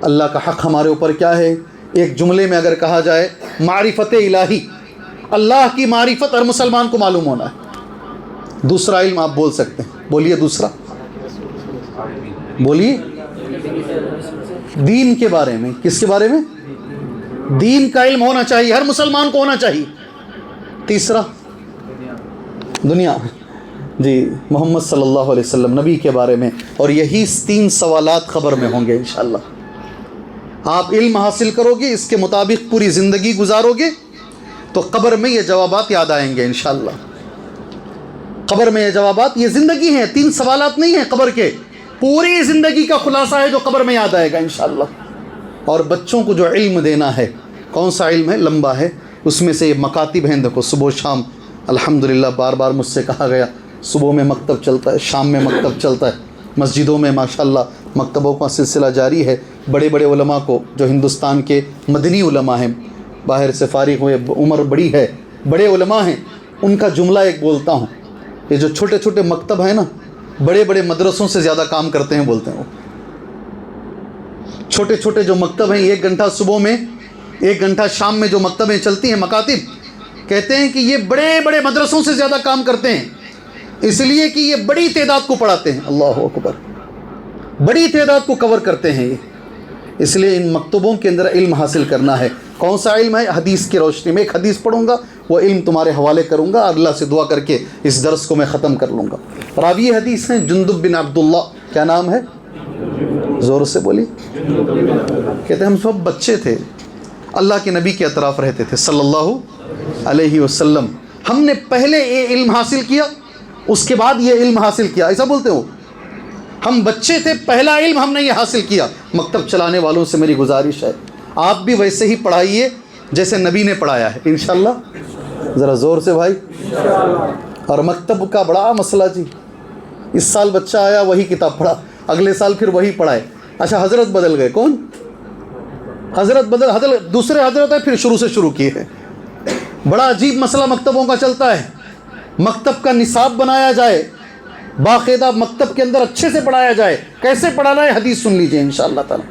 A: اللہ کا حق ہمارے اوپر کیا ہے. ایک جملے میں اگر کہا جائے معرفت الہی، اللہ کی معرفت ہر مسلمان کو معلوم ہونا ہے. دوسرا علم آپ بول سکتے ہیں، بولیے دوسرا، بولیے. دین کے بارے میں. کس کے بارے میں؟ دین کا علم ہونا چاہیے، ہر مسلمان کو ہونا چاہیے. تیسرا دنیا، جی محمد صلی اللہ علیہ وسلم نبی کے بارے میں. اور یہی 3 سوالات خبر میں ہوں گے انشاءاللہ. آپ علم حاصل کرو گے، اس کے مطابق پوری زندگی گزارو گے تو قبر میں یہ جوابات یاد آئیں گے انشاءاللہ. قبر میں یہ جوابات، یہ زندگی ہیں، 3 سوالات نہیں ہیں قبر کے، پوری زندگی کا خلاصہ ہے جو قبر میں یاد آئے گا انشاءاللہ. اور بچوں کو جو علم دینا ہے، کون سا علم ہے؟ لمبا ہے. اس میں سے یہ مکاتب ہیں، دیکھو صبح و شام الحمدللہ بار بار مجھ سے کہا گیا، صبح میں مکتب چلتا ہے، شام میں مکتب چلتا ہے. مسجدوں میں ماشاءاللہ مکتبوں کا سلسلہ جاری ہے. بڑے بڑے علماء کو، جو ہندوستان کے مدنی علماء ہیں، باہر سے فارغ ہوئے، عمر بڑی ہے، بڑے علماء ہیں، ان کا جملہ ایک بولتا ہوں. یہ جو چھوٹے چھوٹے مکتب ہیں نا، بڑے بڑے مدرسوں سے زیادہ کام کرتے ہیں بولتے ہیں وہ. چھوٹے چھوٹے جو مکتب ہیں، 1 گھنٹہ صبح میں 1 گھنٹہ شام میں جو مکتبیں چلتی ہیں مکاتب، کہتے ہیں کہ یہ بڑے بڑے مدرسوں سے زیادہ کام کرتے ہیں، اس لیے کہ یہ بڑی تعداد کو پڑھاتے ہیں. اللہ اکبر، بڑی تعداد کو کور کرتے ہیں یہ. اس لیے ان مکتبوں کے اندر علم حاصل کرنا ہے. کون سا علم ہے؟ حدیث کی روشنی میں. ایک حدیث پڑھوں گا، وہ علم تمہارے حوالے کروں گا، اللہ سے دعا کر کے اس درس کو میں ختم کر لوں گا. راوی حدیث ہیں جندب بن عبداللہ. کیا نام ہے؟ زور سے بولی. کہتے ہیں ہم سب بچے تھے، اللہ کے نبی کے اطراف رہتے تھے صلی اللہ علیہ وسلم. ہم نے پہلے یہ علم حاصل کیا، اس کے بعد یہ علم حاصل کیا. ایسا بولتے ہو؟ ہم بچے تھے، پہلا علم ہم نے یہ حاصل کیا. مکتب چلانے والوں سے میری گزارش ہے، آپ بھی ویسے ہی پڑھائیے جیسے نبی نے پڑھایا ہے انشاءاللہ. ذرا زور سے بھائی. اور مکتب کا بڑا مسئلہ جی. اس سال بچہ آیا وہی کتاب پڑھا، اگلے سال پھر وہی پڑھائے. اچھا حضرت بدل گئے. کون حضرت؟ حضرت دوسرے حضرت ہے، پھر شروع سے شروع کیے ہیں. بڑا عجیب مسئلہ مکتبوں کا چلتا ہے. مکتب کا نصاب بنایا جائے، باقاعدہ مکتب کے اندر اچھے سے پڑھایا جائے. کیسے پڑھانا ہے؟ حدیث سن لیجئے انشاءاللہ تعالی.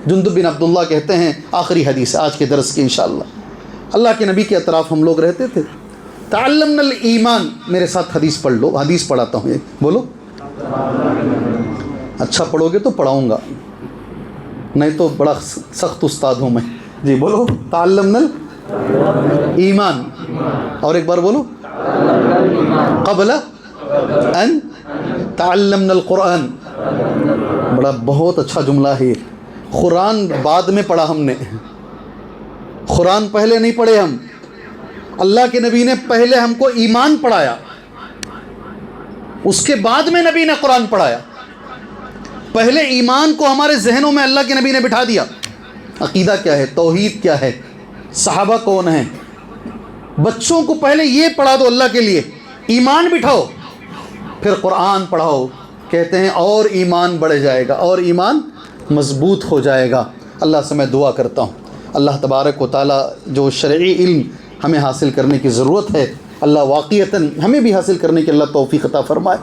A: جندب بن عبداللہ کہتے ہیں، آخری حدیث آج کے درس کی انشاءاللہ. اللہ کے نبی کے اطراف ہم لوگ رہتے تھے. تعلمنا الایمان. میرے ساتھ حدیث پڑھ لو، حدیث پڑھاتا ہوں. بولو. اچھا پڑھو گے تو پڑھاؤں گا، نہیں تو بڑا سخت استاد ہوں میں. جی بولو. تعلمنا الایمان. اور ایک بار بولو. قبل ان تعلمنا القرآن. بڑا بہت اچھا جملہ ہے. قرآن بعد میں پڑھا ہم نے، قرآن پہلے نہیں پڑھے ہم. اللہ کے نبی نے پہلے ہم کو ایمان پڑھایا، اس کے بعد میں نبی نے قرآن پڑھایا. پہلے ایمان کو ہمارے ذہنوں میں اللہ کے نبی نے بٹھا دیا. عقیدہ کیا ہے، توحید کیا ہے، صحابہ کون ہیں. بچوں کو پہلے یہ پڑھا دو اللہ کے لیے، ایمان بٹھاؤ، پھر قرآن پڑھاؤ. کہتے ہیں اور ایمان بڑھ جائے گا، اور ایمان مضبوط ہو جائے گا. اللہ سے میں دعا کرتا ہوں، اللہ تبارک و تعالیٰ جو شرعی علم ہمیں حاصل کرنے کی ضرورت ہے، اللہ واقعتاً ہمیں بھی حاصل کرنے کی اللہ توفیق عطا فرمائے.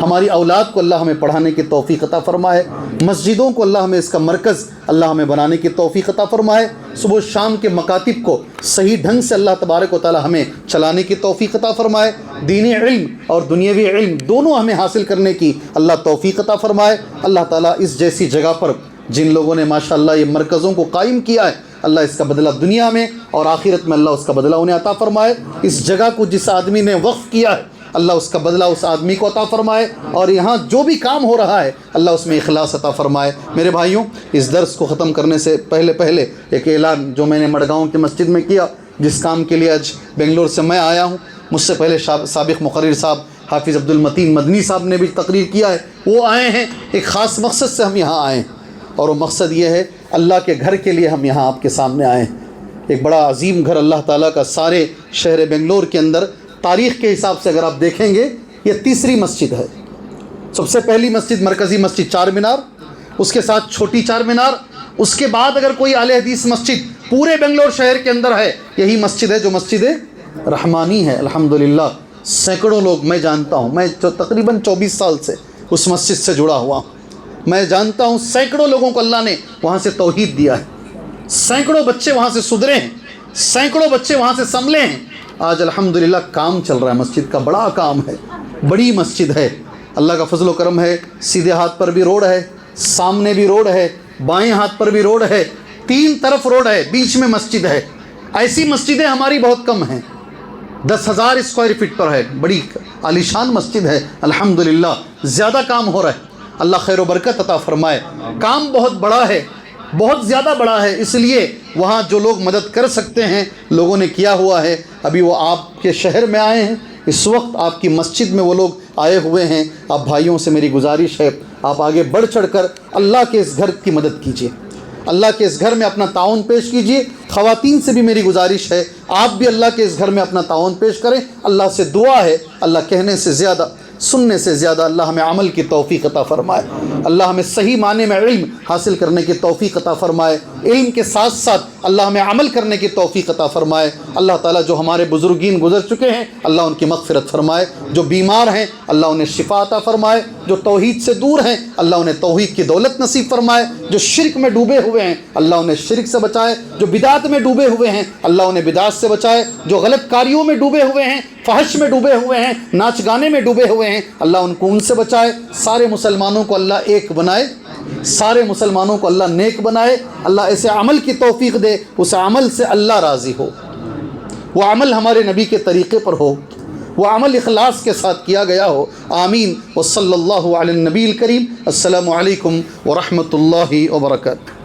A: ہماری اولاد کو اللہ ہمیں پڑھانے کی توفیق عطا فرمائے. مسجدوں کو اللہ ہمیں اس کا مرکز اللہ ہمیں بنانے کی توفیق عطا فرمائے. صبح و شام کے مکاتب کو صحیح ڈھنگ سے اللہ تبارک و تعالی ہمیں چلانے کی توفیق عطا فرمائے. دینی علم اور دنیاوی علم دونوں ہمیں حاصل کرنے کی اللہ توفیق عطا فرمائے. اللہ تعالیٰ اس جیسی جگہ پر جن لوگوں نے ماشاءاللہ یہ مرکزوں کو قائم کیا ہے، اللہ اس کا بدلہ دنیا میں اور آخرت میں اللہ اس کا بدلہ انہیں عطا فرمائے. اس جگہ کو جس آدمی نے وقف کیا ہے، اللہ اس کا بدلہ اس آدمی کو عطا فرمائے. اور یہاں جو بھی کام ہو رہا ہے اللہ اس میں اخلاص عطا فرمائے. میرے بھائیوں، اس درس کو ختم کرنے سے پہلے ایک اعلان جو میں نے مڑگاؤں کی مسجد میں کیا، جس کام کے لیے آج بنگلور سے میں آیا ہوں. مجھ سے پہلے سابق مقرر صاحب حافظ عبد المتین مدنی صاحب نے بھی تقریر کیا ہے. وہ آئے ہیں ایک خاص مقصد سے، ہم یہاں آئے ہیں، اور وہ مقصد یہ ہے اللہ کے گھر کے لیے ہم یہاں آپ کے سامنے آئے ہیں. ایک بڑا عظیم گھر اللہ تعالیٰ کا سارے شہر بنگلور کے اندر تاریخ کے حساب سے اگر آپ دیکھیں گے یہ تیسری مسجد ہے. سب سے پہلی مسجد مرکزی مسجد چار مینار، اس کے ساتھ چھوٹی چار مینار، اس کے بعد اگر کوئی اہل حدیث مسجد پورے بنگلور شہر کے اندر ہے یہی مسجد ہے جو مسجد رحمانی ہے. الحمدللہ سینکڑوں لوگ میں جانتا ہوں، میں تقریباً 24 سال سے اس مسجد سے جڑا ہوا ہوں. میں جانتا ہوں سینکڑوں لوگوں کو اللہ نے وہاں سے توحید دیا ہے، سینکڑوں بچے وہاں سے سدھرے ہیں، سینکڑوں بچے وہاں سے سنبھلے ہیں. آج الحمدللہ کام چل رہا ہے، مسجد کا بڑا کام ہے، بڑی مسجد ہے. اللہ کا فضل و کرم ہے، سیدھے ہاتھ پر بھی روڈ ہے، سامنے بھی روڈ ہے، بائیں ہاتھ پر بھی روڈ ہے، 3 طرف روڈ ہے، بیچ میں مسجد ہے. ایسی مسجدیں ہماری بہت کم ہیں. 10,000 اسکوائر فٹ پر ہے، بڑی عالیشان مسجد ہے. الحمدللہ زیادہ کام ہو رہا ہے، اللہ خیر و برکت عطا فرمائے. کام بہت بڑا ہے، بہت زیادہ بڑا ہے، اس لیے وہاں جو لوگ مدد کر سکتے ہیں لوگوں نے کیا ہوا ہے. ابھی وہ آپ کے شہر میں آئے ہیں، اس وقت آپ کی مسجد میں وہ لوگ آئے ہوئے ہیں. آپ بھائیوں سے میری گزارش ہے آپ آگے بڑھ چڑھ کر اللہ کے اس گھر کی مدد کیجیے، اللہ کے اس گھر میں اپنا تعاون پیش کیجیے. خواتین سے بھی میری گزارش ہے آپ بھی اللہ کے اس گھر میں اپنا تعاون پیش کریں. اللہ سے دعا ہے اللہ کہنے سے زیادہ سننے سے زیادہ اللہ ہمیں عمل کی توفیق عطا فرمائے. اللہ ہمیں صحیح معنی میں علم حاصل کرنے کی توفیق عطا فرمائے. علم کے ساتھ ساتھ اللہ ہمیں عمل کرنے کی توفیق عطا فرمائے. اللہ تعالیٰ جو ہمارے بزرگین گزر چکے ہیں اللہ ان کی مغفرت فرمائے، جو بیمار ہیں اللہ انہیں شفا عطا فرمائے، جو توحید سے دور ہیں اللہ انہیں توحید کی دولت نصیب فرمائے، جو شرک میں ڈوبے ہوئے ہیں اللہ انہیں شرک سے بچائے، جو بدعت میں ڈوبے ہوئے ہیں اللہ انہیں بدعت سے بچائے، جو غلط کاریوں میں ڈوبے ہوئے ہیں، فحش میں ڈوبے ہوئے ہیں، ناچ گانے میں ڈوبے ہوئے ہیں اللہ ان سے بچائے. سارے مسلمانوں کو اللہ ایک بنائے، سارے مسلمانوں کو اللہ نیک بنائے. اللہ ایسے عمل کی توفیق دے اس عمل سے اللہ راضی ہو، وہ عمل ہمارے نبی کے طریقے پر ہو، وہ عمل اخلاص کے ساتھ کیا گیا ہو. آمین. وصلی اللہ علی النبی الکریم. السلام علیکم ورحمۃ اللہ وبرکاتہ.